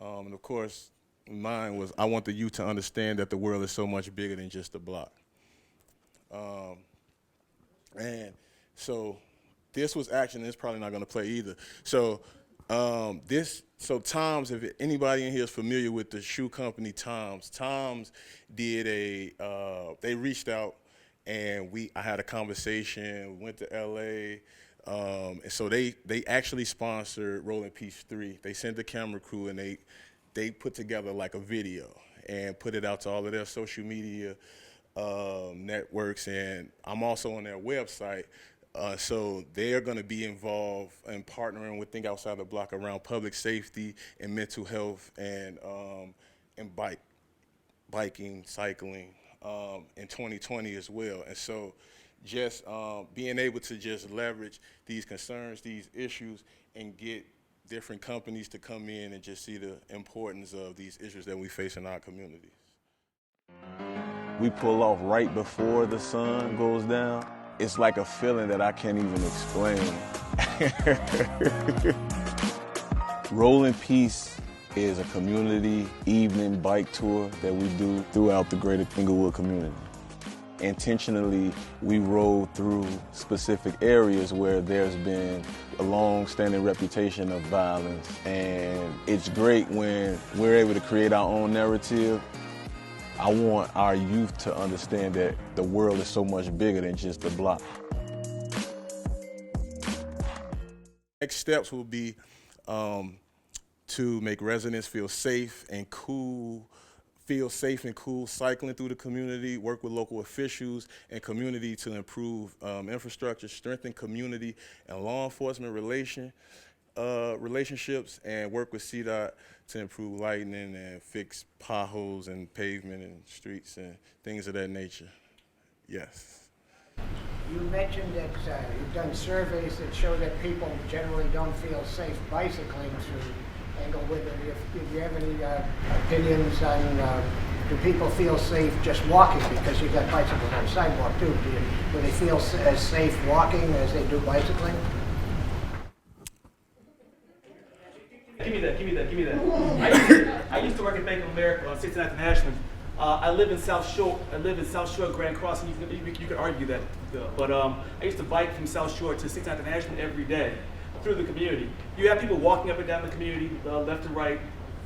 And of course, mine was, I want the youth to understand that the world is so much bigger than just the block. And so this was action. It's probably not going to play either. So Tom's, if anybody in here is familiar with the shoe company Tom's did they reached out and I had a conversation, went to LA, and so they actually sponsored Roll in Peace 3. They sent the camera crew and they put together like a video and put it out to all of their social media networks, and I'm also on their website. So they're going to be involved in partnering with Think Outside the Block around public safety and mental health and biking, cycling in 2020 as well. And so just being able to just leverage these concerns, these issues, and get different companies to come in and just see the importance of these issues that we face in our communities. We pull off right before the sun goes down. It's like a feeling that I can't even explain. Roll in Peace is a community evening bike tour that we do throughout the greater Englewood community. Intentionally, we roll through specific areas where there's been a long-standing reputation of violence. And it's great when we're able to create our own narrative. I want our youth to understand that the world is so much bigger than just the block. Next steps will be to make residents feel safe and cool cycling through the community, work with local officials and community to improve infrastructure, strengthen community and law enforcement relationships, and work with CDOT to improve lighting and fix potholes and pavement and streets and things of that nature. Yes. You mentioned that you've done surveys that show that people generally don't feel safe bicycling through Englewood. Do you have any opinions on do people feel safe just walking, because you've got bicycles on the sidewalk too? Do they feel as safe walking as they do bicycling? Give me that. I used to work at Bank of America on 69th and Ashland. I live in South Shore, Grand Crossing. You could argue that, but I used to bike from South Shore to 69th and Ashland every day through the community. You have people walking up and down the community, left and right.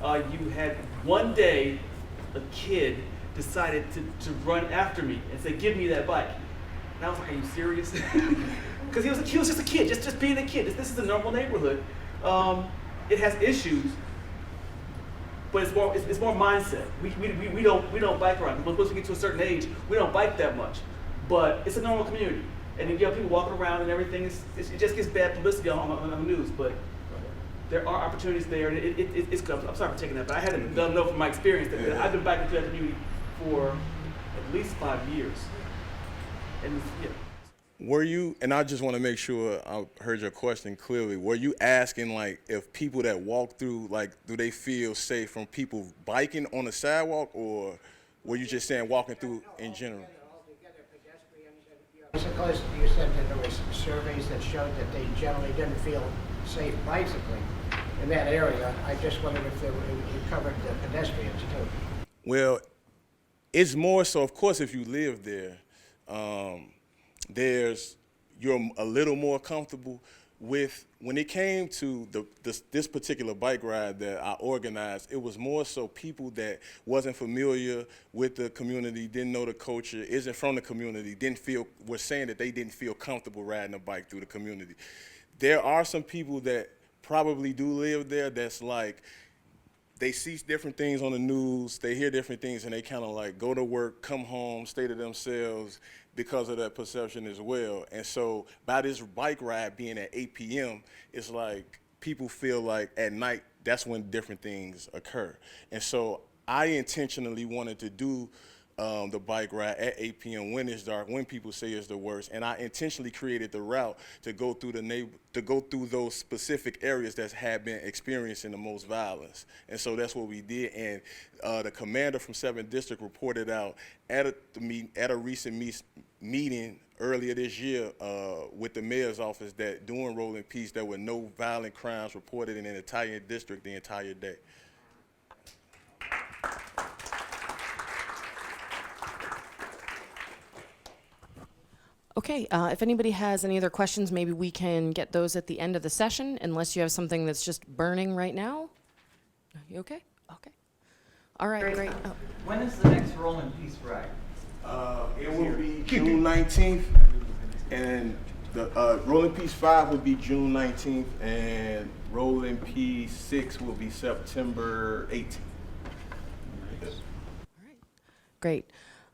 You had one day, a kid decided to run after me and say, "Give me that bike." And I was like, "Are you serious?" Because he was just a kid, just being a kid. This is a normal neighborhood. It has issues, but it's more mindset. We don't bike around. Once we get to a certain age, we don't bike that much. But it's a normal community, and you have people walking around and everything. It just gets bad publicity on the news. But there are opportunities there, and it's good. I'm sorry for taking that, but I had to know from my experience that I've been biking through that community for at least 5 years. And yeah. Were you, and I just want to make sure I heard your question clearly, were you asking like if people that walk through, like, do they feel safe from people biking on the sidewalk, or were you just saying walking through in general? Because you said that there was surveys that showed that they generally didn't feel safe bicycling in that area. I just wondered if it covered the pedestrians too. Well, it's more so, of course, if you live there, you're a little more comfortable with. When it came to this particular bike ride that I organized, it was more so people that wasn't familiar with the community, didn't know the culture, isn't from the community, were saying that they didn't feel comfortable riding a bike through the community. There are some people that probably do live there that's like, they see different things on the news, they hear different things, and they kind of like go to work, come home, stay to themselves because of that perception as well. And so by this bike ride being at 8 p.m., it's like people feel like at night, that's when different things occur. And so I intentionally wanted to do the bike ride at 8 p.m. when it's dark, when people say it's the worst, and I intentionally created the route to go through those specific areas that had been experiencing the most violence. And so that's what we did. And the commander from 7th District reported out at a recent meeting earlier this year with the mayor's office that during Rolling Peace there were no violent crimes reported in the entire district the entire day. Okay, if anybody has any other questions, maybe we can get those at the end of the session, unless you have something that's just burning right now. Are you okay? Okay. All right, great. Oh. When is the next Rolling Peace ride? It will be June 19th, and the Rolling Peace 5 will be June 19th, and Rolling Peace 6 will be September 18th. All right, great.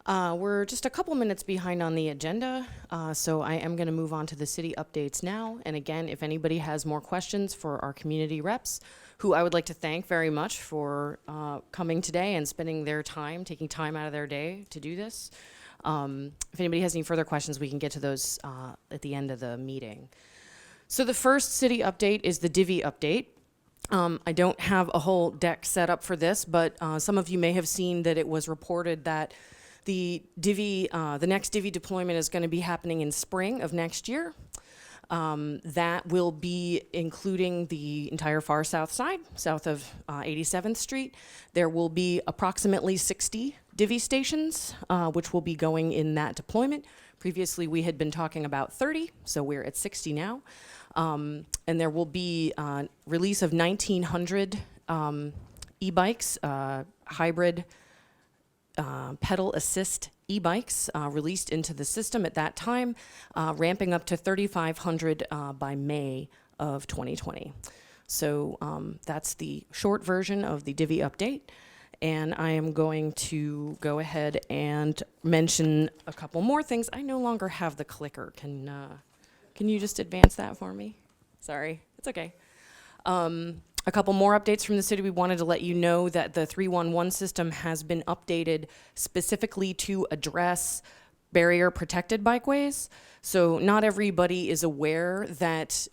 We're just a couple minutes behind on the agenda, so I am going to move on to the city updates now. And again, if anybody has more questions for our community reps, who I would like to thank very much for coming today and spending their time, taking time out of their day to do this. If anybody has any further questions, we can get to those at the end of the meeting. So the first city update is the Divvy update. I don't have a whole deck set up for this, but some of you may have seen that it was reported that the next Divvy deployment is going to be happening in spring of next year. That will be including the entire far south side, south of 87th Street. There will be approximately 60 Divvy stations, which will be going in that deployment. Previously, we had been talking about 30, so we're at 60 now. And there will be release of 1,900 e-bikes, hybrid pedal assist e-bikes released into the system at that time, ramping up to 3,500 by May of 2020. So that's the short version of the Divvy update. And I am going to go ahead and mention a couple more things. I no longer have the clicker. Can you just advance that for me? Sorry, it's okay. A couple more updates from the city. We wanted to let you know that the 311 system has been updated specifically to address barrier protected bikeways. So not everybody is aware that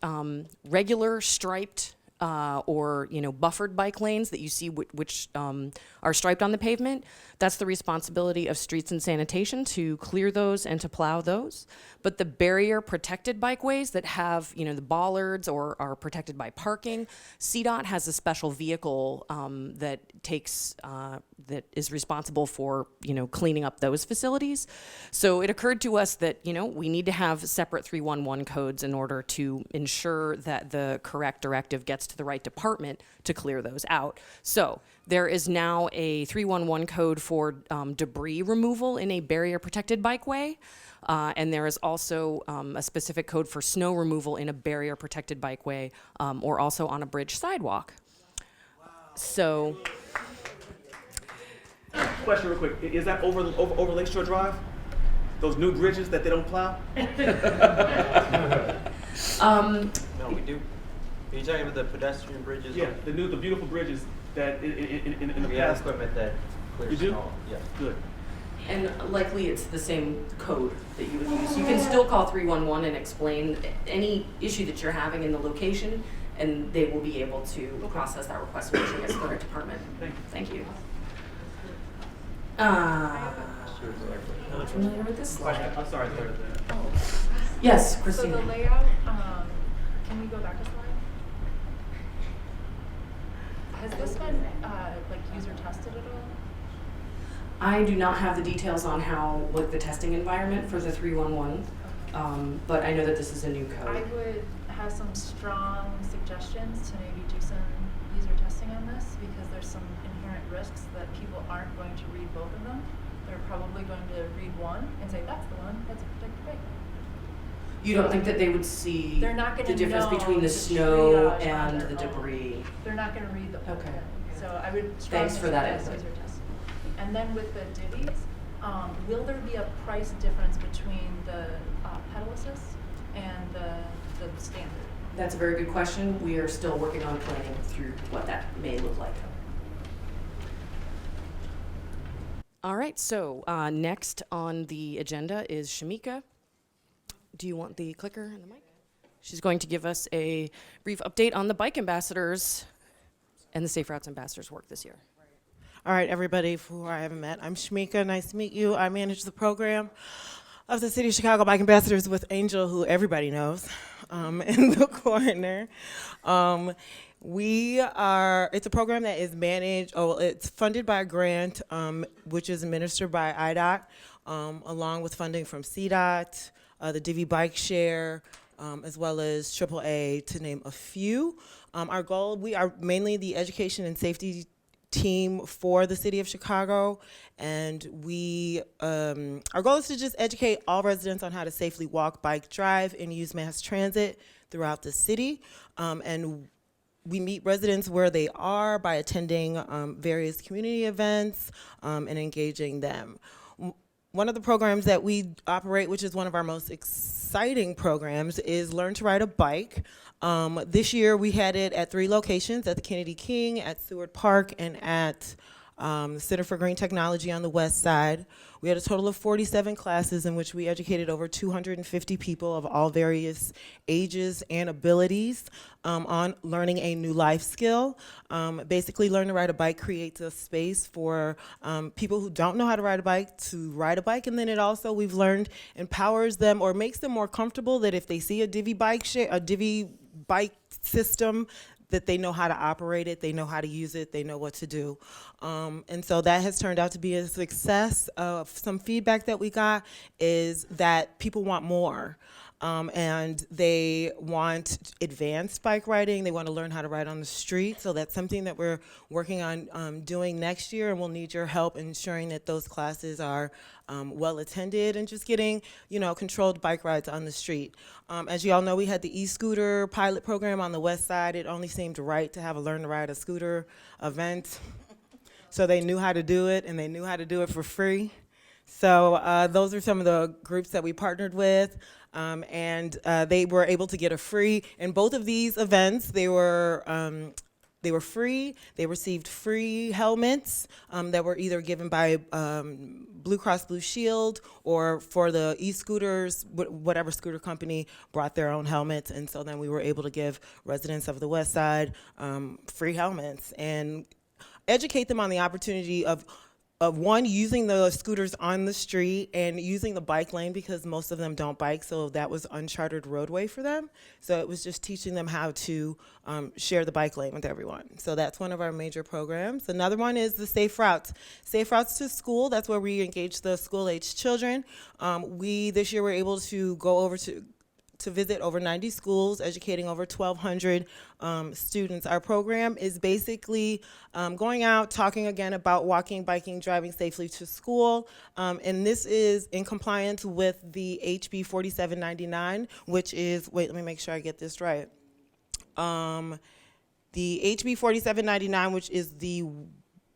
regular striped or buffered bike lanes that you see which are striped on the pavement, that's the responsibility of streets and sanitation to clear those and to plow those. But the barrier protected bikeways that have the bollards or are protected by parking, CDOT has a special vehicle that takes that is responsible for cleaning up those facilities. So it occurred to us that we need to have separate 311 codes in order to ensure that the correct directive gets to the right department to clear those out. So there is now a 311 code for debris removal in a barrier protected bikeway. And there is also a specific code for snow removal in a barrier protected bikeway or also on a bridge sidewalk. Wow. So. Question real quick. Is that over Lakeshore Drive? Those new bridges that they don't plow? No, we do. Are you talking about the pedestrian bridges? Yeah, the beautiful bridges that in the we past. have equipment that clears You do? snow. Yeah. Good. And likely it's the same code that you would use. You can still call 311 and explain any issue that you're having in the location, and they will be able to process that request and make sure it gets to the right department. Thank you. Not familiar with this slide. I'm sorry. Yes, Christina. So the layout, can we go back a slide? Has this been user tested at all? I do not have the details on what the testing environment for the 311, but I know that this is a new code. I would have some strong suggestions to maybe do some user testing on this, because there's some inherent risks that people aren't going to read both of them. They're probably going to read one and say, that's the one, that's a protected bike. You don't think that they would see They're not the difference know between the to snow triage on and their the own. debris? They're not going to read the whole Okay. thing. So I would strongly Thanks for that suggest input. user testing. And then with the divvies, will there be a price difference between the pedal assist and the standard? That's a very good question. We are still working on planning through what that may look like. All right, so next on the agenda is Shamika. Do you want the clicker and the mic? She's going to give us a brief update on the bike ambassadors and the Safe Routes Ambassadors work this year. All right, everybody who I haven't met, I'm Shamika. Nice to meet you. I manage the program of the City of Chicago Bike Ambassadors with Angel, who everybody knows, in the corner. It's a program that is managed, it's funded by a grant, which is administered by IDOT, along with funding from CDOT, the Divvy Bike Share, as well as AAA, to name a few. Our goal, we are mainly the education and safety team for the City of Chicago, and our goal is to just educate all residents on how to safely walk, bike, drive, and use mass transit throughout the city. And we meet residents where they are by attending various community events and engaging them. One of the programs that we operate, which is one of our most exciting programs, is Learn to Ride a Bike. This year we had it at 3 locations, at the Kennedy King, at Seward Park, and at the Center for Green Technology on the west side. We had a total of 47 classes in which we educated over 250 people of all various ages and abilities on learning a new life skill. Basically, Learn to Ride a Bike creates a space for people who don't know how to ride a bike to ride a bike, and then it also, we've learned, empowers them or makes them more comfortable that if they see a Divvy bike system, that they know how to operate it, they know how to use it, they know what to do. And so that has turned out to be a success. Some feedback that we got is that people want more. and they want advanced bike riding. They want to learn how to ride on the street. So that's something that we're working on doing next year, and we'll need your help ensuring that those classes are well attended and just getting, controlled bike rides on the street. As you all know, we had the e-scooter pilot program on the west side. It only seemed right to have a learn to ride a scooter event. So they knew how to do it, and they knew how to do it for free. So those are some of the groups that we partnered with, and they were able to get a free. In both of these events, they were free. They received free helmets that were either given by Blue Cross Blue Shield, or for the e-scooters, whatever scooter company brought their own helmets. And so then we were able to give residents of the West Side free helmets and educate them on the opportunity of one, using the scooters on the street and using the bike lane, because most of them don't bike, so that was uncharted roadway for them. So it was just teaching them how to share the bike lane with everyone. So that's one of our major programs. Another one is the Safe Routes. Safe Routes to School, that's where we engage the school-aged children. We, this year, were able to go over to visit over 90 schools, educating over 1,200 students. Our program is basically going out, talking again about walking, biking, driving safely to school. And this is in compliance with the HB 4799, which is, wait, let me make sure I get this right. The HB 4799, which is the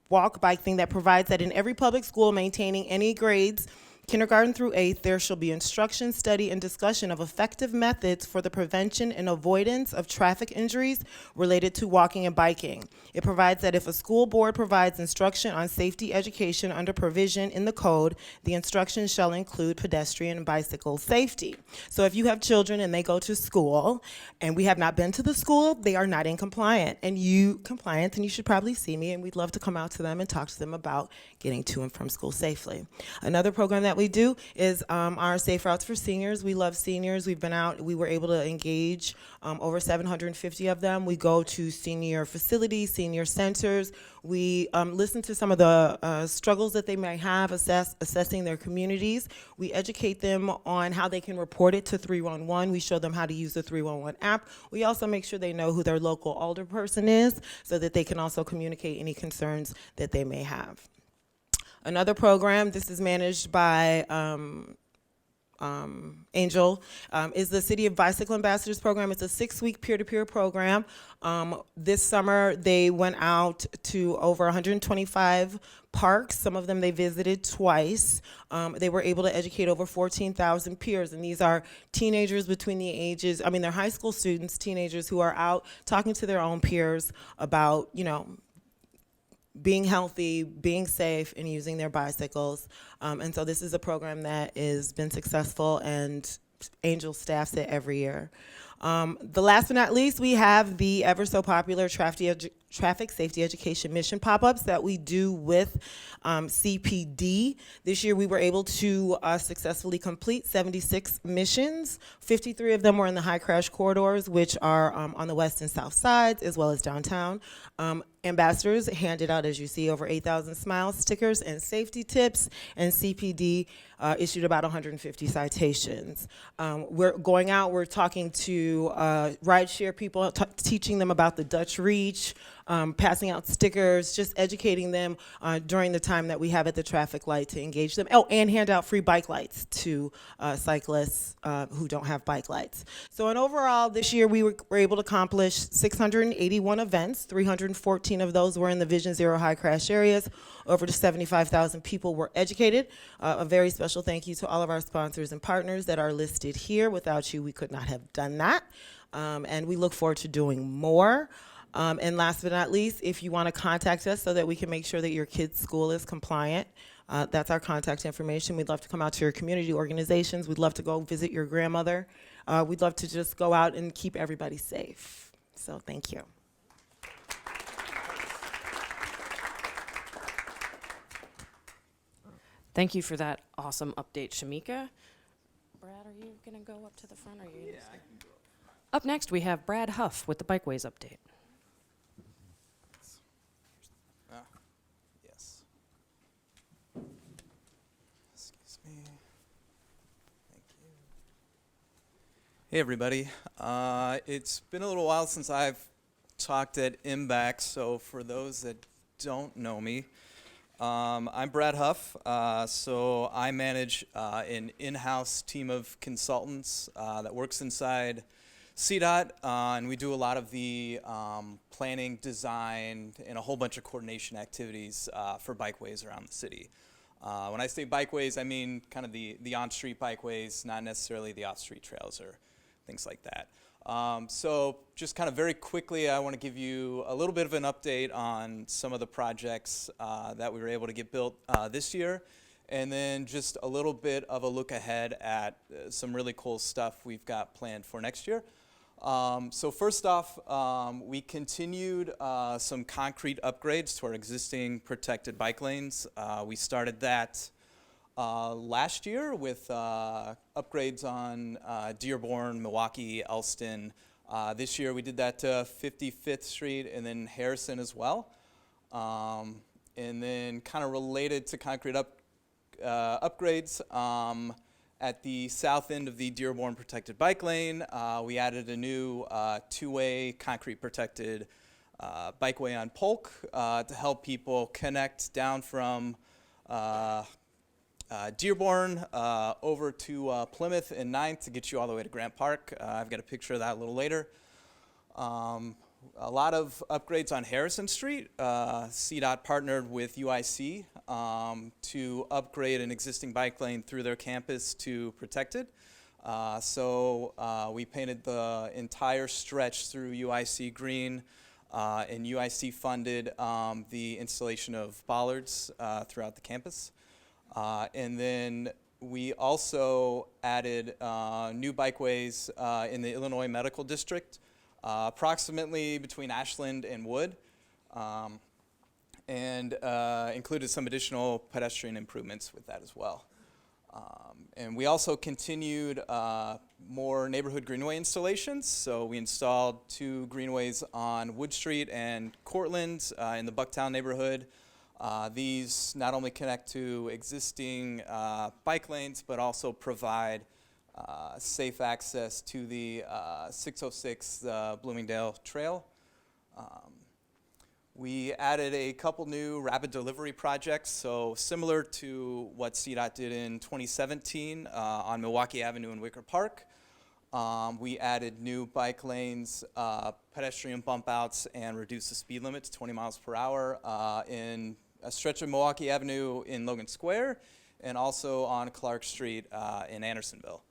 walk bike thing that provides that in every public school maintaining any grades, kindergarten through 8th, there shall be instruction, study, and discussion of effective methods for the prevention and avoidance of traffic injuries related to walking and biking. It provides that if a school board provides instruction on safety education under provision in the code, the instruction shall include pedestrian and bicycle safety. So if you have children and they go to school and we have not been to the school, they are not in compliance, and you should probably see me, and we'd love to come out to them and talk to them about getting to and from school safely. Another program that we do is our Safe Routes for Seniors. We love seniors. We've been out. We were able to engage over 750 of them. We go to senior facilities, senior centers. We listen to some of the struggles that they may have assessing their communities. We educate them on how they can report it to 311. We show them how to use the 311 app. We also make sure they know who their local alder person is, so that they can also communicate any concerns that they may have. Another program, this is managed by Angel, is the City of Bicycle Ambassadors program. It's a 6-week peer-to-peer program. This summer, they went out to over 125 parks. Some of them they visited twice. They were able to educate over 14,000 peers, and these are teenagers between the ages, they're high school students, teenagers who are out talking to their own peers about, being healthy, being safe, and using their bicycles. And so this is a program that has been successful, and Angel staffs it every year. The last but not least, we have the ever so popular traffic safety education mission pop-ups that we do with CPD. This year we were able to successfully complete 76 missions. 53 of them were in the high crash corridors, which are on the west and south sides, as well as downtown. Ambassadors handed out, as you see, over 8,000 smile stickers and safety tips, and CPD issued about 150 citations. We're going out, we're talking to rideshare people, teaching them about the Dutch Reach, passing out stickers, just educating them during the time that we have at the traffic light to engage them. Oh, and hand out free bike lights to cyclists who don't have bike lights. So in overall, this year we were able to accomplish 681 events. 314 of those were in the Vision Zero high crash areas. Over 75,000 people were educated. A very special thank you to all of our sponsors and partners that are listed here. Without you, we could not have done that. And we look forward to doing more. And last but not least, if you want to contact us so that we can make sure that your kid's school is compliant, that's our contact information. We'd love to come out to your community organizations. We'd love to go visit your grandmother. We'd love to just go out and keep everybody safe. So thank you. Thank you for that awesome update, Shamika. Brad, are you going to go up to the front? Or are you I can go up next, we have Brad Huff with the Bikeways update. Yes. Excuse me. Thank you. Hey everybody. It's been a little while since I've talked at MBAC, so for those that don't know me, I'm Brad Huff. So I manage an in-house team of consultants that works inside CDOT, and we do a lot of the planning, design, and a whole bunch of coordination activities for bikeways around the city. When I say bikeways, I mean kind of the on-street bikeways, not necessarily the off-street trails or things like that. So just kind of very quickly, I want to give you a little bit of an update on some of the projects that we were able to get built this year, and then just a little bit of a look ahead at some really cool stuff we've got planned for next year. So first off, we continued some concrete upgrades to our existing protected bike lanes. We started that last year with upgrades on Dearborn, Milwaukee, Elston. This year we did that to 55th Street and then Harrison as well. And then kind of related to concrete upgrades, at the south end of the Dearborn protected bike lane, we added a new two-way concrete protected bikeway on Polk to help people connect down from Dearborn over to Plymouth and 9th to get you all the way to Grant Park. I've got a picture of that a little later. A lot of upgrades on Harrison Street. CDOT partnered with UIC to upgrade an existing bike lane through their campus to protected. So we painted the entire stretch through UIC green, and UIC funded the installation of bollards throughout the campus. And then we also added new bikeways in the Illinois Medical District, approximately between Ashland and Wood, and included some additional pedestrian improvements with that as well. And we also continued more neighborhood greenway installations. So we installed 2 greenways on Wood Street and Cortland in the Bucktown neighborhood. These not only connect to existing bike lanes, but also provide safe access to the 606 Bloomingdale Trail. We added a couple new rapid delivery projects, so similar to what CDOT did in 2017 on Milwaukee Avenue and Wicker Park. We added new bike lanes, pedestrian bump outs, and reduced the speed limit to 20 miles per hour in a stretch of Milwaukee Avenue in Logan Square, and also on Clark Street in Andersonville.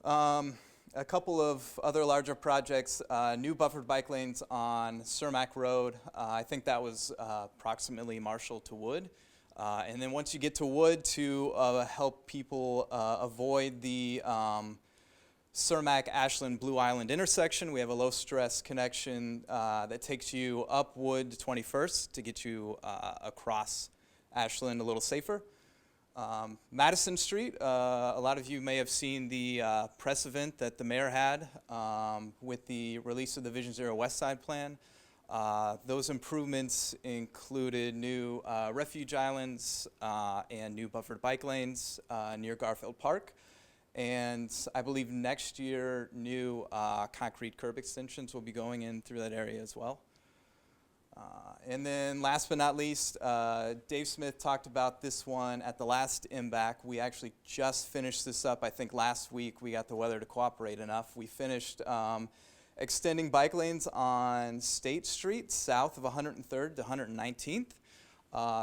A couple of other larger projects, new buffered bike lanes on Cermak Road. I think that was approximately Marshall to Wood. And then once you get to Wood, to help people avoid the Cermak-Ashland Blue Island intersection, we have a low-stress connection that takes you up Wood to 21st to get you across Ashland a little safer. Madison Street, a lot of you may have seen the press event that the mayor had with the release of the Vision Zero West Side plan. Those improvements included new refuge islands and new buffered bike lanes near Garfield Park. And I believe next year, new concrete curb extensions will be going in through that area as well. And then last but not least, Dave Smith talked about this one at the last MBAC. We actually just finished this up. I think last week we got the weather to cooperate enough. We finished extending bike lanes on State Street south of 103rd to 119th.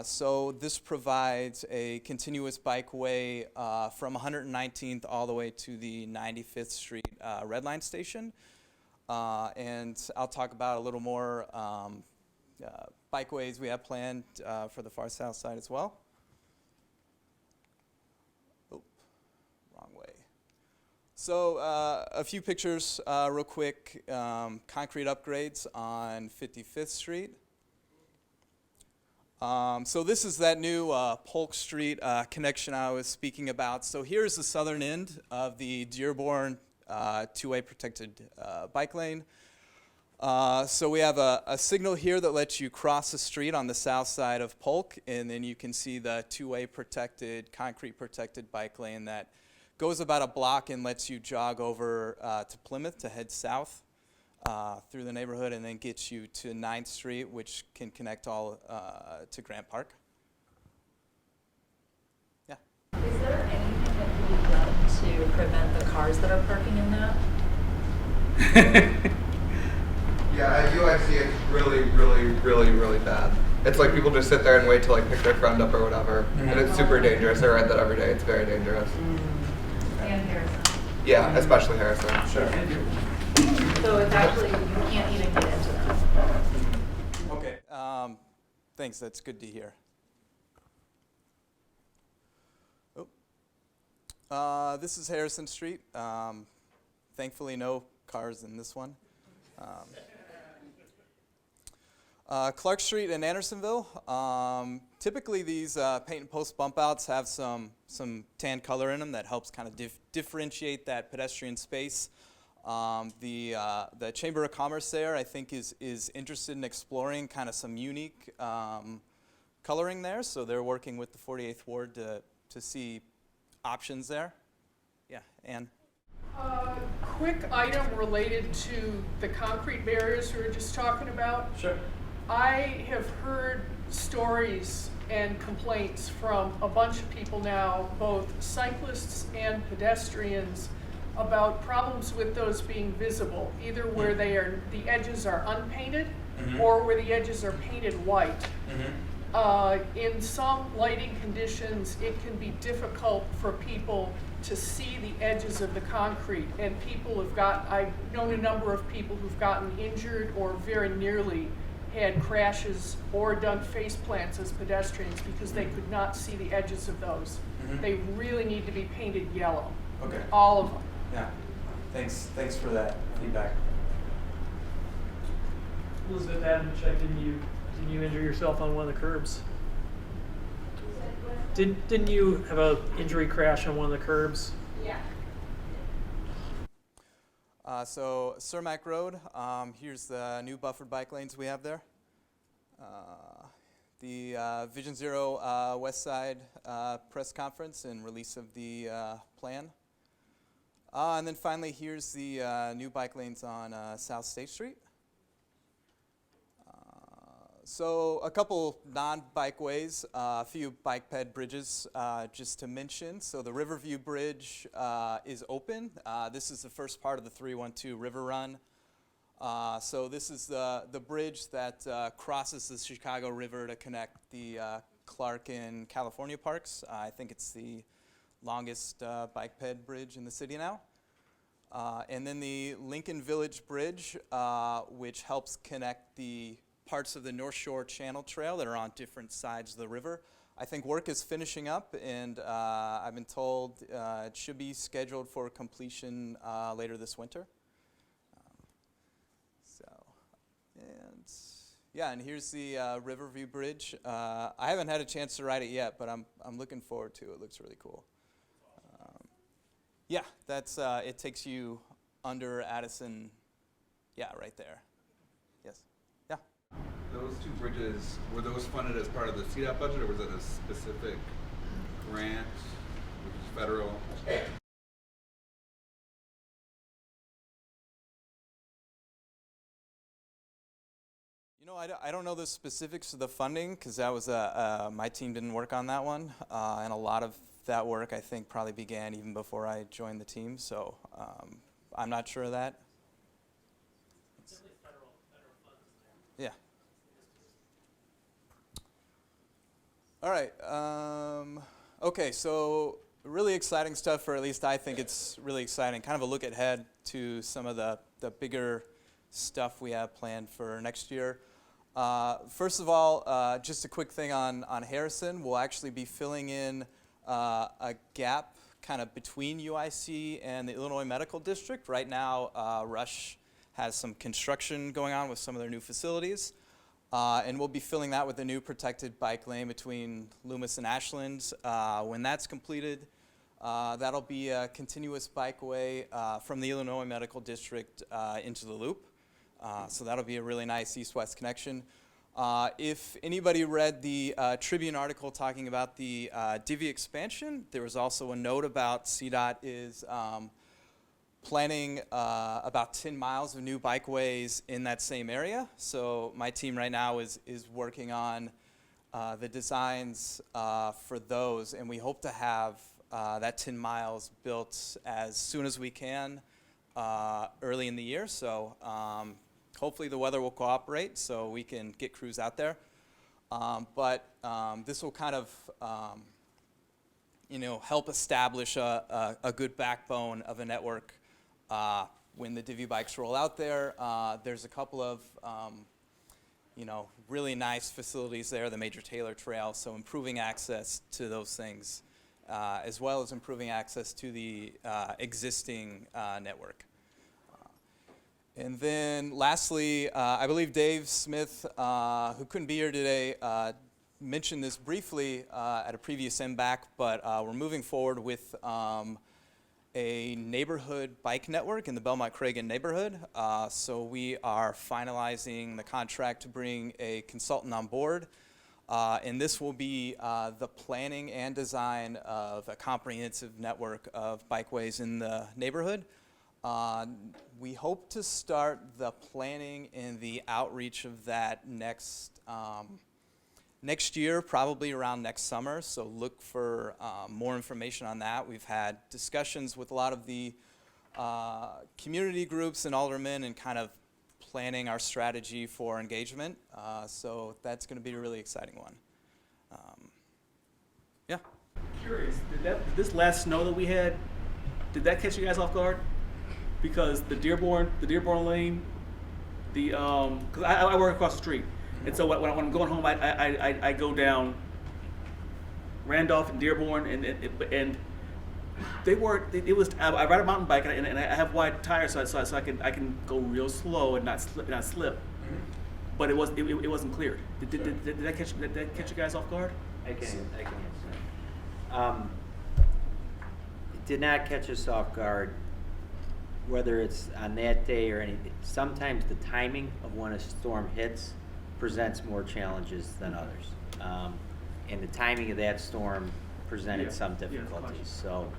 So this provides a continuous bikeway from 119th all the way to the 95th Street Red Line station. And I'll talk about a little more bikeways we have planned for the far south side as well. Oh, wrong way. So a few pictures real quick. Concrete upgrades on 55th Street. So this is that new Polk Street connection I was speaking about. So here's the southern end of the Dearborn two-way protected bike lane. So we have a signal here that lets you cross the street on the south side of Polk, and then you can see the two-way protected, concrete protected bike lane that goes about a block and lets you jog over to Plymouth to head south through the neighborhood, and then gets you to 9th Street, which can connect all to Grant Park. Yeah. Is there anything that can be done to prevent the cars that are parking in that? Yeah, at UIC it's really bad. It's like people just sit there and wait to like pick their friend up or whatever, and it's super dangerous. I ride that every day. It's very dangerous. And Harrison. Yeah, especially Harrison. Sure. So it's actually, you can't even get into them. Okay. Thanks. That's good to hear. Oh. This is Harrison Street. Thankfully, no cars in this one. Clark Street in Andersonville. Typically, these paint and post bump outs have some tan color in them that helps kind of differentiate that pedestrian space. The Chamber of Commerce there, I think, is interested in exploring kind of some unique coloring there. So they're working with the 48th Ward to see options there. Yeah, Ann. Quick item related to the concrete barriers we were just talking about. Sure. I have heard stories and complaints from a bunch of people now, both cyclists and pedestrians, about problems with those being visible, either where the edges are unpainted or where the edges are painted white. In some lighting conditions, it can be difficult for people to see the edges of the concrete, and I've known a number of people who've gotten injured or very nearly had crashes or done face plants as pedestrians because they could not see the edges of those. They really need to be painted yellow. Okay. All of them. Yeah. Thanks for that feedback. Elizabeth Adamczyk, didn't you injure yourself on one of the curbs? Didn't you have a injury crash on one of the curbs? Yeah. So Cermak Road, here's the new buffered bike lanes we have there. The Vision Zero West Side press conference and release of the plan. And then finally, here's the new bike lanes on South State Street. So a couple non-bike ways, a few bike ped bridges just to mention. So the Riverview Bridge is open. This is the first part of the 312 River Run. So this is the bridge that crosses the Chicago River to connect the Clark and California parks. I think it's the longest bike ped bridge in the city now. And then the Lincoln Village Bridge, which helps connect the parts of the North Shore Channel Trail that are on different sides of the river. I think work is finishing up, and I've been told it should be scheduled for completion later this winter. And here's the Riverview Bridge. I haven't had a chance to ride it yet, but I'm looking forward to it. It looks really cool. Yeah, that's it takes you under Addison. Yeah, right there. Yes. Yeah. Those two bridges, were those funded as part of the CDOT budget, or was it a specific grant, which is federal? You know, I don't know the specifics of the funding because that was my team didn't work on that one, and a lot of that work I think probably began even before I joined the team. So I'm not sure of that. Yeah. All right. Okay, so really exciting stuff, for at least I think it's really exciting. Kind of a look ahead to some of the bigger stuff we have planned for next year. First of all, just a quick thing on Harrison. We'll actually be filling in a gap kind of between UIC and the Illinois Medical District. Right now, Rush has some construction going on with some of their new facilities. And we'll be filling that with a new protected bike lane between Loomis and Ashland. When that's completed, that'll be a continuous bikeway from the Illinois Medical District into the loop. So that'll be a really nice east-west connection. If anybody read the Tribune article talking about the Divvy expansion, there was also a note about CDOT is planning about 10 miles of new bikeways in that same area. So my team right now is working on the designs for those, and we hope to have that 10 miles built as soon as we can early in the year. So hopefully the weather will cooperate so we can get crews out there. But this will kind of help establish a good backbone of a network when the Divvy bikes roll out there. There's a couple of really nice facilities there, the Major Taylor Trail, so improving access to those things, as well as improving access to the existing network. And then lastly, I believe Dave Smith, who couldn't be here today, mentioned this briefly at a previous MBAC, but we're moving forward with a neighborhood bike network in the Belmont-Cragen neighborhood. So we are finalizing the contract to bring a consultant on board. And this will be the planning and design of a comprehensive network of bikeways in the neighborhood. We hope to start the planning and the outreach of that next year, probably around next summer. So look for more information on that. We've had discussions with a lot of the community groups and aldermen and kind of planning our strategy for engagement. So that's going to be a really exciting one. Yeah. Curious, did this last snow that we had, did that catch you guys off guard? Because the Dearborn lane, because I work across the street, and so when I'm going home, I go down Randolph and Dearborn, and they were it was I ride a mountain bike and I have wide tires so I can go real slow and not slip. Mm-hmm. But it wasn't cleared. Did that catch you guys off guard? I can answer that. It did not catch us off guard. Whether it's on that day or anything, sometimes the timing of when a storm hits presents more challenges than others. And the timing of that storm presented some difficulties. So,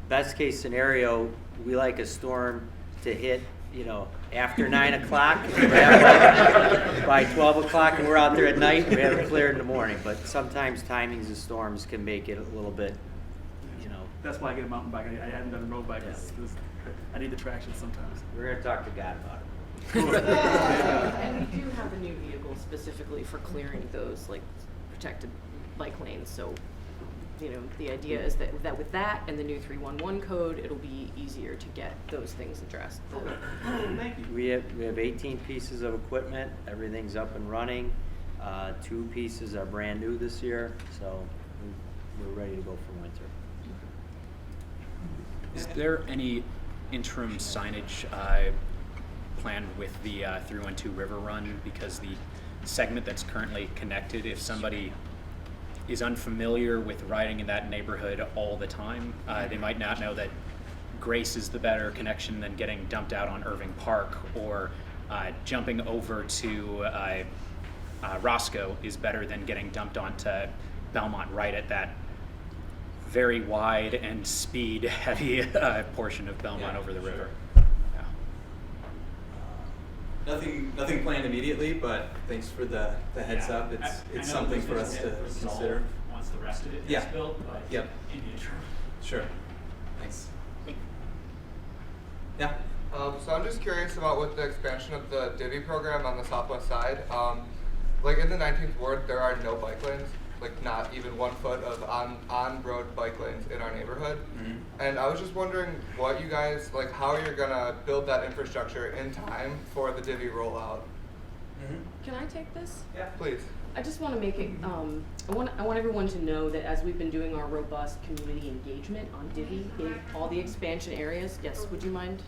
best case scenario, we like a storm to hit, after 9 o'clock. By 12 o'clock and we're out there at night, we have it cleared in the morning. But sometimes timings of storms can make it a little bit, That's why I get a mountain bike. I haven't done a road bike. Yeah. I need the traction sometimes. We're going to talk to God about it. And we do have a new vehicle specifically for clearing those protected bike lanes. So, the idea is that with that and the new 311 code, it'll be easier to get those things addressed. Thank you. We have 18 pieces of equipment. Everything's up and running. 2 pieces are brand new this year, so we're ready to go for winter. Is there any interim signage planned with the 312 River Run? Because the segment that's currently connected, if somebody is unfamiliar with riding in that neighborhood all the time, they might not know that Grace is the better connection than getting dumped out on Irving Park, or jumping over to Roscoe is better than getting dumped onto Belmont right at that very wide and speed-heavy portion of Belmont over the river. Nothing planned immediately, but thanks for the heads up. It's something for us to consider. Once the rest of it is built, but in the interim. Sure. Thanks. Yeah. So I'm just curious about with the expansion of the Divvy program on the southwest side. In the 19th ward, there are no bike lanes. Not even 1 foot of on-road bike lanes in our neighborhood. Mm-hmm. And I was just wondering what you guys, how you're gonna build that infrastructure in time for the Divvy rollout. Mm-hmm. Can I take this? Yeah, please. I just want to make it, I want everyone to know that as we've been doing our robust community engagement on Divvy in all the expansion areas, yes, would you mind?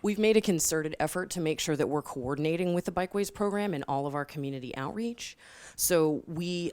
We've made a concerted effort to make sure that we're coordinating with the Bikeways program in all of our community outreach. So we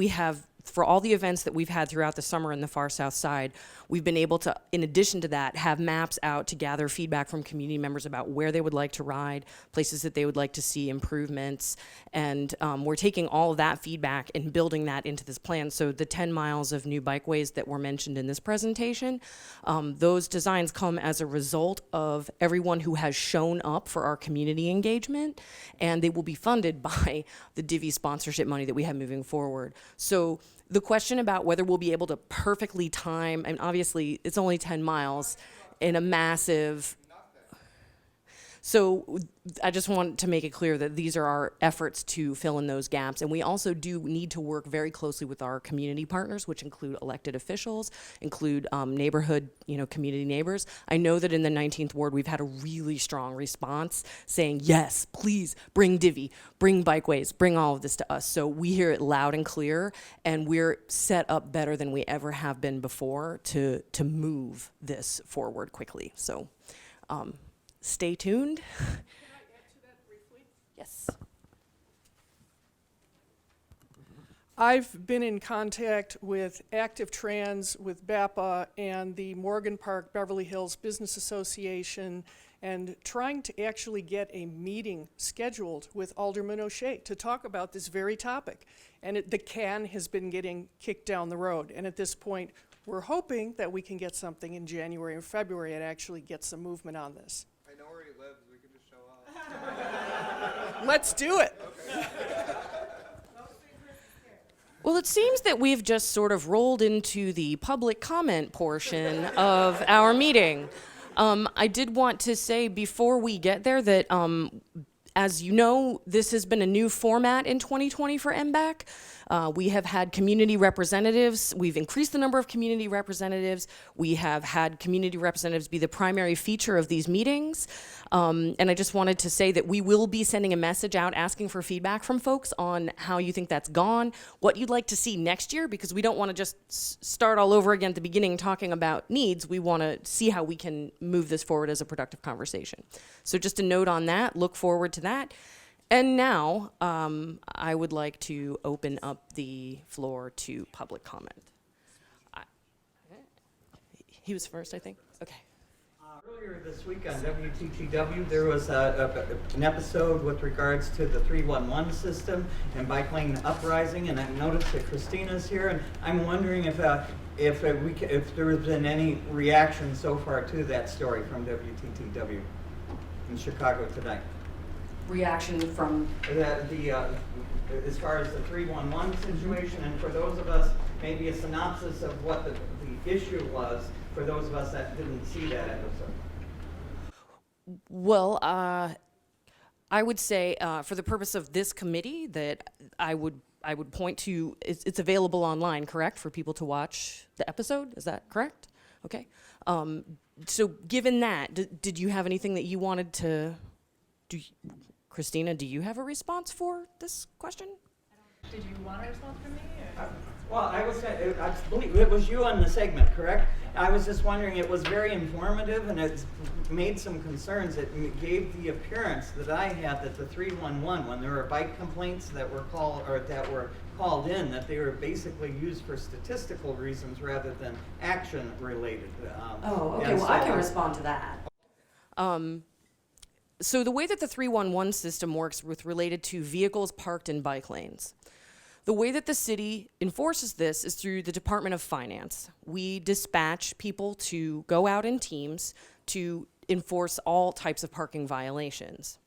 have for all the events that we've had throughout the summer in the far south side, we've been able to, in addition to that, have maps out to gather feedback from community members about where they would like to ride, places that they would like to see improvements. And we're taking all of that feedback and building that into this plan. So the 10 miles of new bikeways that were mentioned in this presentation, those designs come as a result of everyone who has shown up for our community engagement, and they will be funded by the Divvy sponsorship money that we have moving forward. So the question about whether we'll be able to perfectly time, and obviously it's only 10 miles in a massive, so I just want to make it clear that these are our efforts to fill in those gaps. And we also do need to work very closely with our community partners, which include elected officials, include neighborhood, community neighbors. I know that in the 19th Ward, we've had a really strong response saying, yes, please bring Divvy, bring bikeways, bring all of this to us. So we hear it loud and clear, and we're set up better than we ever have been before to move this forward quickly. So, stay tuned. Can I add to that briefly? Yes. I've been in contact with Active Trans, with BAPA, and the Morgan Park Beverly Hills Business Association, and trying to actually get a meeting scheduled with Alderman O'Shea to talk about this very topic. And the can has been getting kicked down the road. And at this point, we're hoping that we can get something in January or February and actually get some movement on this. I know where he lives. We can just show up. Let's do it. Okay. Well, it seems that we've just sort of rolled into the public comment portion of our meeting. I did want to say before we get there that, as you know, this has been a new format in 2020 for MBAC. We have had community representatives. We've increased the number of community representatives. We have had community representatives be the primary feature of these meetings. And I just wanted to say that we will be sending a message out asking for feedback from folks on how you think that's gone, what you'd like to see next year, because we don't want to just start all over again at the beginning talking about needs. We want to see how we can move this forward as a productive conversation. So just a note on that, look forward to that. And now, I would like to open up the floor to public comment. He was first, I think? Okay. Earlier this week on WTTW, there was an episode with regards to the 311 system and bike lane uprising, and I noticed that Christina's here, and I'm wondering if there has been any reaction so far to that story from WTTW in Chicago tonight. Reaction from as far as the 311 situation, and for those of us, maybe a synopsis of what the issue was for those of us that didn't see that episode. Well, I would say for the purpose of this committee that I would point to, it's available online, correct, for people to watch the episode? Is that correct? Okay. So given that, did you have anything that you wanted to do? Christina, do you have a response for this question? Did you want a response from me? Well, I believe it was you on the segment, correct? I was just wondering, it was very informative, and it made some concerns. It gave the appearance that I had that the 311, when there were bike complaints that were called in, that they were basically used for statistical reasons rather than action related. Okay. Well, I can respond to that. So the way that the 311 system works with related to vehicles parked in bike lanes, the way that the city enforces this is through the Department of Finance. We dispatch people to go out in teams to enforce all types of parking violations.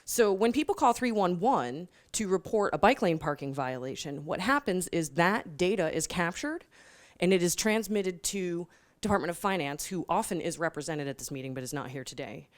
So when people call 311 to report a bike lane parking violation, what happens is that data is captured and it is transmitted to Department of Finance, who often is represented at this meeting but is not here today.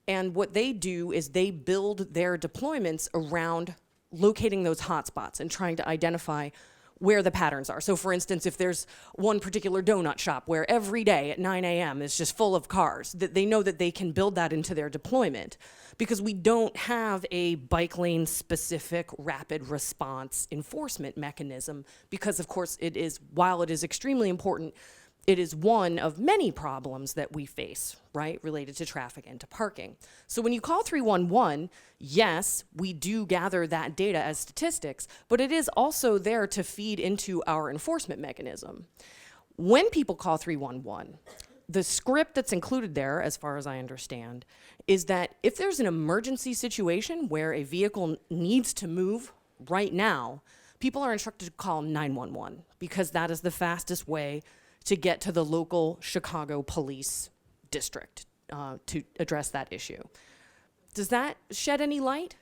And what they do is they build their deployments around locating those hotspots and trying to identify where the patterns are. So for instance, if there's one particular donut shop where every day at 9 a.m. is just full of cars, that they know that they can build that into their deployment, because we don't have a bike lane specific rapid response enforcement mechanism, because of course it is, while it is extremely important it is one of many problems that we face, right, related to traffic and to parking. So when you call 311, yes, we do gather that data as statistics, but it is also there to feed into our enforcement mechanism. When people call 311, the script that's included there, as far as I understand, is that if there's an emergency situation where a vehicle needs to move right now, people are instructed to call 911 because that is the fastest way to get to the local Chicago police district to address that issue. Does that shed any light?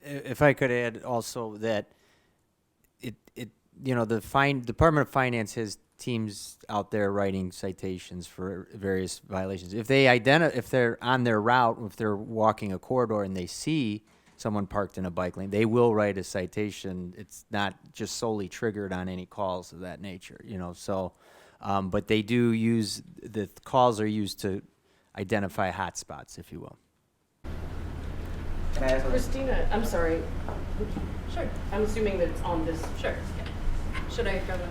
If I could add also that the Department of Finance has teams out there writing citations for various violations. If they're on their route, if they're walking a corridor and they see someone parked in a bike lane, they will write a citation. It's not just solely triggered on any calls of that nature, so, but they do use, the calls are used to identify hotspots, if you will. Christina, I'm sorry. Sure. I'm assuming that it's on this. Sure. Yeah. Should I go to?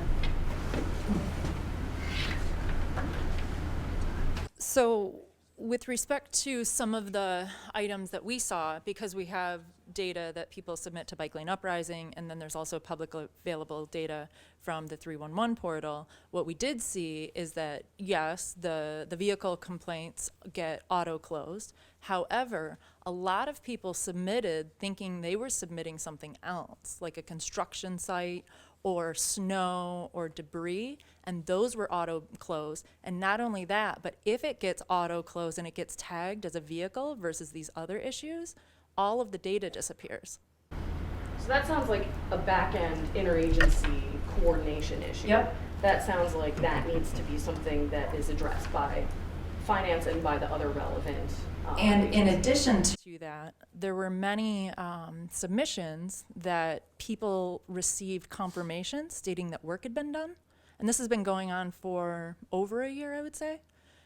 So with respect to some of the items that we saw, because we have data that people submit to Bike Lane Uprising, and then there's also publicly available data from the 311 portal, what we did see is that, yes, the vehicle complaints get auto-closed. However, a lot of people submitted thinking they were submitting something else, like a construction site or snow or debris, and those were auto-closed. And not only that, but if it gets auto-closed and it gets tagged as a vehicle versus these other issues, all of the data disappears. So that sounds like a back-end interagency coordination issue. Yep. That sounds like that needs to be something that is addressed by finance and by the other relevant. And in addition to that, there were many submissions that people received confirmation stating that work had been done. And this has been going on for over a year, I would say.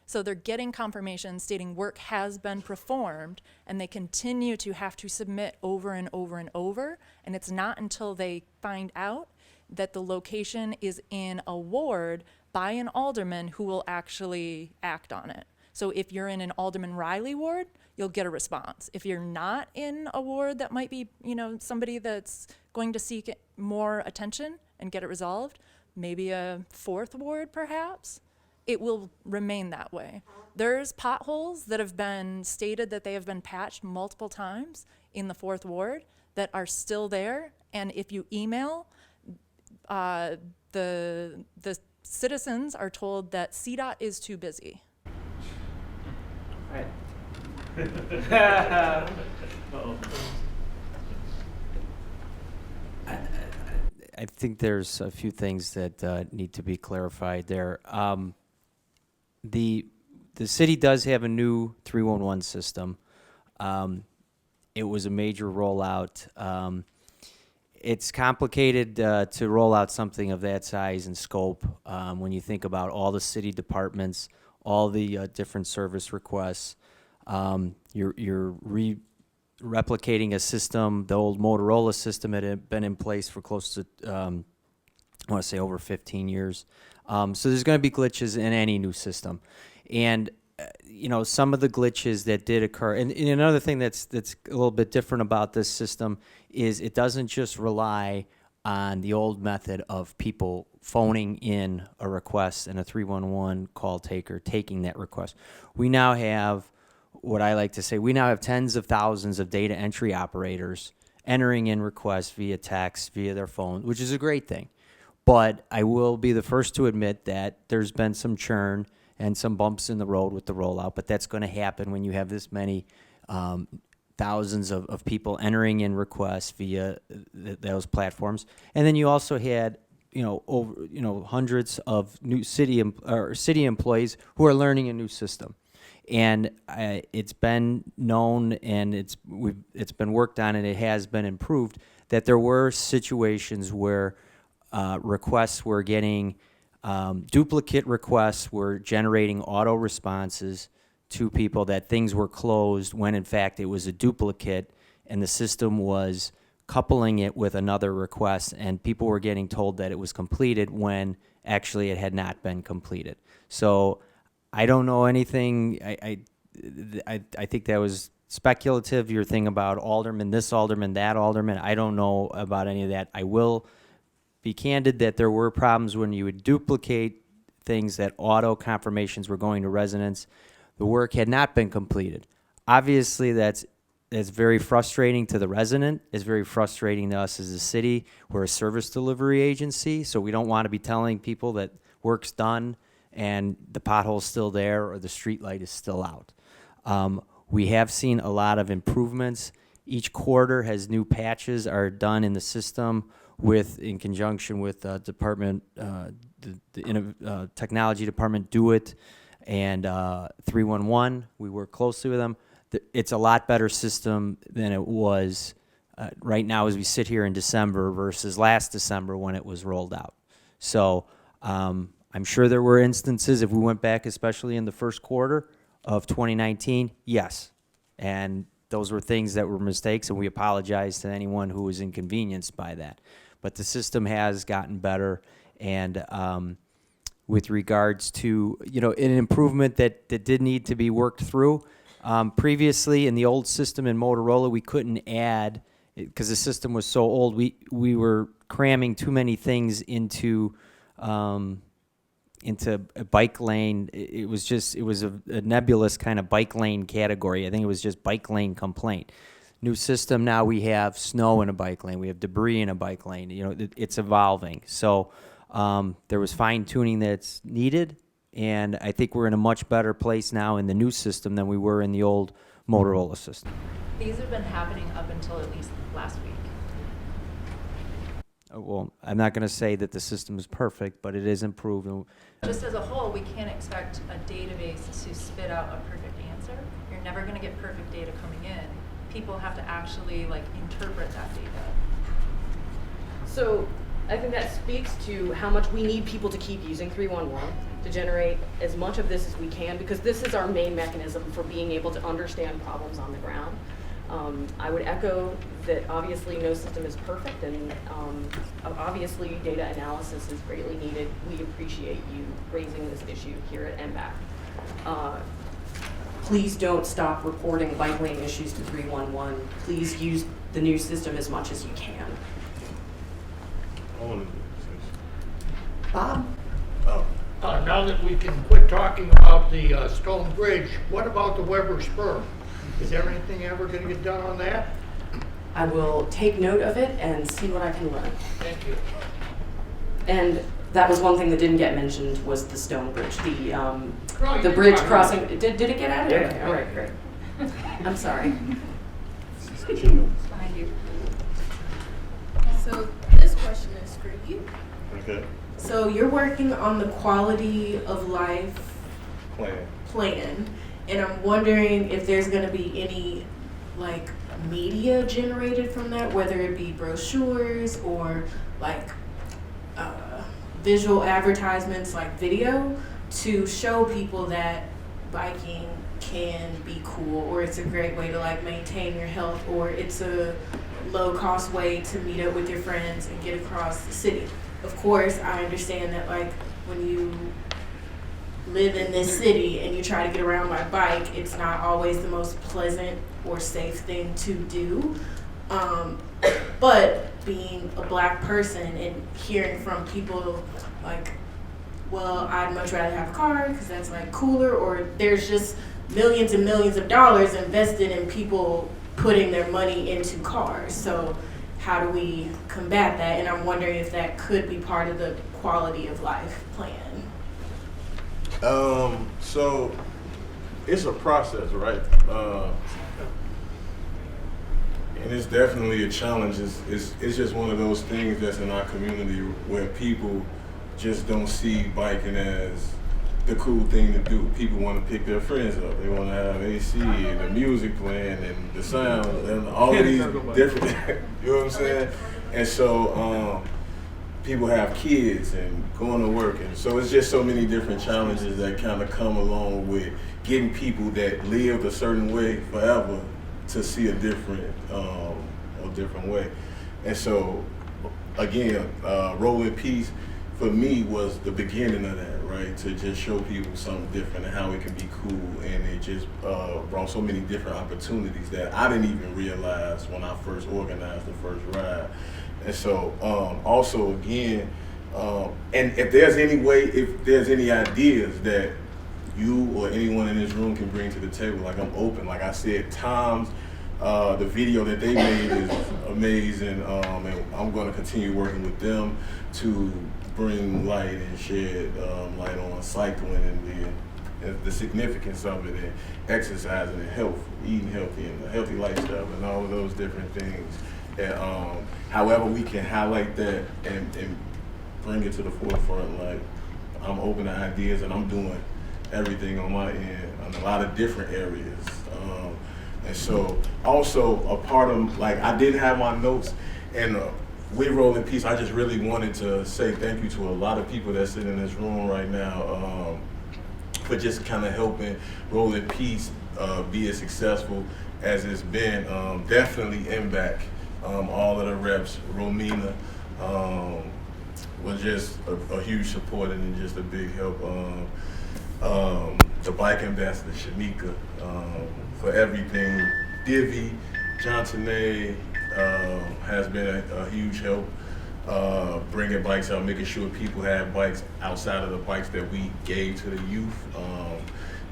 So they're getting confirmation stating work has been performed, and they continue to have to submit over and over and over. And it's not until they find out that the location is in a ward by an alderman who will actually act on it. So if you're in an Alderman Riley ward, you'll get a response. If you're not in a ward that might be, somebody that's going to seek more attention and get it resolved, maybe a fourth ward perhaps, it will remain that way. There's potholes that have been stated that they have been patched multiple times in the fourth ward that are still there. And if you email, the citizens are told that CDOT is too busy. I think there's a few things that need to be clarified there. The city does have a new 311 system. It was a major rollout. It's complicated to roll out something of that size and scope when you think about all the city departments, all the different service requests. You're replicating a system. The old Motorola system had been in place for close to, I want to say over 15 years. So there's going to be glitches in any new system. And, some of the glitches that did occur, and another thing that's a little bit different about this system is it doesn't just rely on the old method of people phoning in a request and a 311 call taker taking that request. We now have, what I like to say, we now have tens of thousands of data entry operators entering in requests via text, via their phone, which is a great thing. But I will be the first to admit that there's been some churn and some bumps in the road with the rollout, but that's going to happen when you have this many thousands of people entering in requests via those platforms. And then you also had hundreds of new city employees who are learning a new system. And it's been known, and it's been worked on, and it has been improved, that there were situations where requests were getting duplicate requests were generating auto responses to people that things were closed when in fact it was a duplicate, and the system was coupling it with another request, and people were getting told that it was completed when actually it had not been completed. So I don't know anything. I think that was speculative, your thing about alderman, this alderman, that alderman. I don't know about any of that. I will be candid that there were problems when you would duplicate things, that auto confirmations were going to residents. The work had not been completed. Obviously, that's very frustrating to the resident. It's very frustrating to us as a city. We're a service delivery agency, so we don't want to be telling people that work's done and the pothole's still there or the street light is still out. We have seen a lot of improvements. Each quarter has new patches are done in the system in conjunction with department, the technology department, Do It, and 311. We work closely with them. It's a lot better system than it was right now as we sit here in December versus last December when it was rolled out. So I'm sure there were instances, if we went back, especially in the first quarter of 2019, yes. And those were things that were mistakes, and we apologize to anyone who was inconvenienced by that. But the system has gotten better, and with regards to, an improvement that did need to be worked through. Previously, in the old system in Motorola, we couldn't add, because the system was so old, we were cramming too many things into a bike lane. It was a nebulous kind of bike lane category. I think it was just bike lane complaint. New system, now we have snow in a bike lane. We have debris in a bike lane. It's evolving. So there was fine tuning that's needed. And I think we're in a much better place now in the new system than we were in the old Motorola system. These have been happening up until at least last week. Well, I'm not going to say that the system is perfect, but it is improved. Just as a whole, we can't expect a database to spit out a perfect answer. You're never going to get perfect data coming in. People have to actually interpret that data. So I think that speaks to how much we need people to keep using 311 to generate as much of this as we can, because this is our main mechanism for being able to understand problems on the ground. I would echo that obviously no system is perfect, and obviously data analysis is greatly needed. We appreciate you raising this issue here at MBAC. Please don't stop reporting bike lane issues to 311. Please use the new system as much as you can. Bob? Now that we can quit talking about the Stone Bridge, what about the Weber Spur? Is there anything ever going to get done on that? I will take note of it and see what I can learn. Thank you. And that was one thing that didn't get mentioned, was the Stone Bridge, the bridge crossing. Did it get added? Yeah. Okay, all right, great. I'm sorry. Behind you. So this question is for you. Okay. So you're working on the quality of life Plan. and I'm wondering if there's going to be any media generated from that, whether it be brochures or visual advertisements like video, to show people that biking can be cool, or it's a great way to maintain your health, or it's a low cost way to meet up with your friends and get across the city. Of course, I understand that when you live in this city and you try to get around by bike, it's not always the most pleasant or safe thing to do. But being a black person and hearing from people well, I'd much rather have a car because that's cooler, or there's just millions and millions of dollars invested in people putting their money into cars. So how do we combat that? And I'm wondering if that could be part of the quality of life plan. So it's a process, right? And it's definitely a challenge. It's just one of those things that's in our community where people just don't see biking as the cool thing to do. People want to pick their friends up. They want to have AC and the music playing and the sound and all of these different, you know what I'm saying? And so people have kids and going to work. And so it's just so many different challenges that kind of come along with getting people that lived a certain way forever to see a different way. And so again, Rolling Peace, for me was the beginning of that, right? To just show people something different and how it can be cool, and it just brought so many different opportunities that I didn't even realize when I first organized the first ride. And so also again, and if there's any ideas that you or anyone in this room can bring to the table, like I'm open. Like I said, Tom's, the video that they made is amazing, and I'm going to continue working with them to bring light and shed light on cycling and the significance of it, and exercising and health, eating healthy and a healthy lifestyle and all of those different things. And however we can highlight that and bring it to the forefront, like I'm open to ideas and I'm doing everything on my end on a lot of different areas. And so also a part of, like, I didn't have my notes, and with Rolling Peace, I just really wanted to say thank you to a lot of people that sit in this room right now for just kind of helping Rolling Peace be as successful as it's been. Definitely MBAC, all of the reps, Romina was just a huge support and just a big help. The bike ambassador, Shanika, for everything. Divvy, Johnson has been a huge help, bringing bikes out, making sure people have bikes outside of the bikes that we gave to the youth.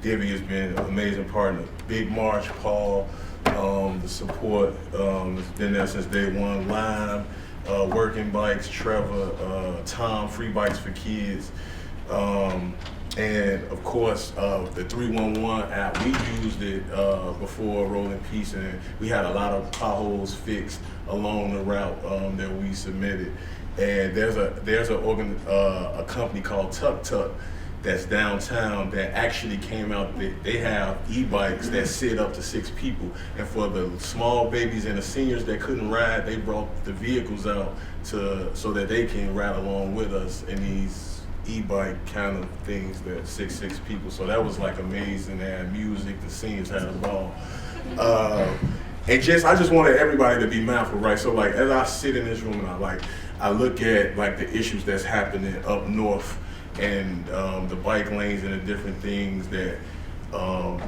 Divvy has been an amazing partner. Big March, Paul, the support has been there since day one. Lime, Working Bikes, Trevor, Tom, Free Bikes for Kids. And of course, the 311 app, we used it before Rolling Peace, and we had a lot of potholes fixed along the route that we submitted. And there's a company called Tuk Tuk that's downtown that actually came out. They have e-bikes that sit up to 6 people, and for the small babies and the seniors that couldn't ride, they brought the vehicles out so that they can ride along with us in these e-bike kind of things that 6 people. So that was like amazing. They had music, the seniors had a ball. And I just wanted everybody to be mindful, right? So like as I sit in this room and I look at like the issues that's happening up north and the bike lanes and the different things that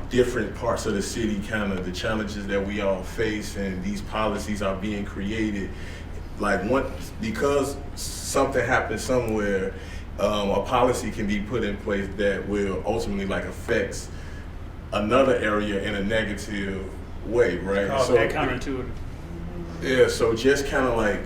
different parts of the city, kind of the challenges that we all face, and these policies are being created. Like because something happened somewhere, a policy can be put in place that will ultimately like affects another area in a negative way, right? Oh, so that counterintuitive. Yeah, so just kind of like,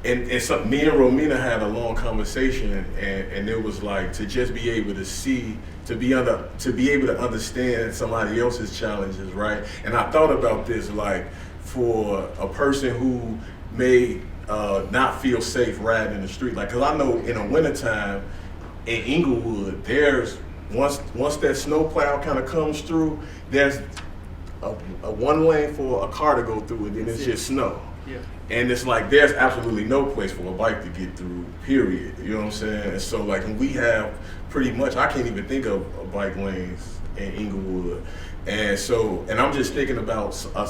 and so me and Romina had a long conversation, and it was like to just be able to see, to be able to understand somebody else's challenges, right? And I thought about this, like for a person who may not feel safe riding in the street, like, cause I know in the wintertime in Inglewood, there's once that snow plow kind of comes through, there's a one lane for a car to go through, and then it's just snow. Yeah. And it's like there's absolutely no place for a bike to get through, period. You know what I'm saying? And so like we have pretty much, I can't even think of bike lanes in Inglewood. And so, and I'm just thinking about a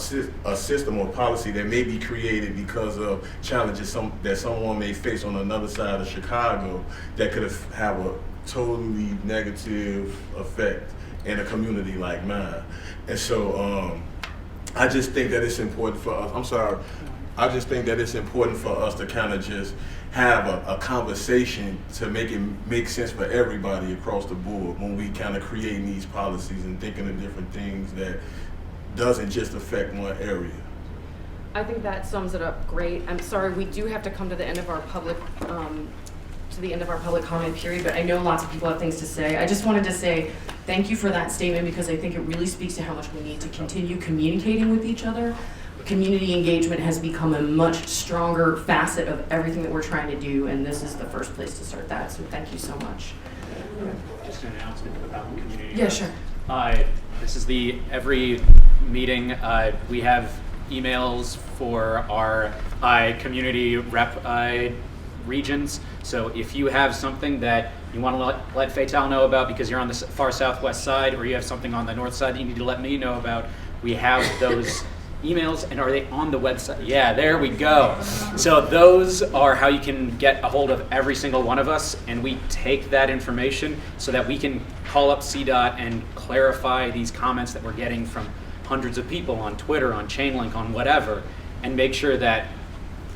system or policy that may be created because of challenges that someone may face on another side of Chicago that could have a totally negative effect in a community like mine. And so I just think that it's important for us, I just think that it's important for us to kind of just have a conversation to make it make sense for everybody across the board when we kind of creating these policies and thinking of different things that doesn't just affect one area. I think that sums it up great. I'm sorry, we do have to come to the end of our public comment period, but I know lots of people have things to say. I just wanted to say thank you for that statement, because I think it really speaks to how much we need to continue communicating with each other. Community engagement has become a much stronger facet of everything that we're trying to do, and this is the first place to start that, so thank you so much. Just an announcement about community. Yeah, sure. This is every meeting, we have emails for our community rep regions. So if you have something that you want to let Fatal know about because you're on the far southwest side, or you have something on the north side that you need to let me know about, we have those emails, and are they on the website? Yeah, there we go. So those are how you can get a hold of every single one of us, and we take that information so that we can call up CDOT and clarify these comments that we're getting from hundreds of people on Twitter, on Chainlink, on whatever, and make sure that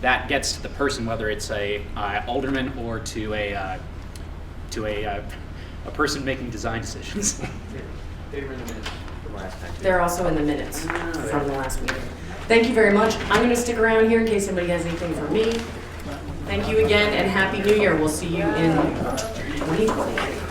that gets to the person, whether it's a alderman or to a person making design decisions. They were in the minutes from last time. They're also in the minutes from the last meeting. Thank you very much. I'm going to stick around here in case somebody has anything for me. Thank you again, and Happy New Year. We'll see you in 2020.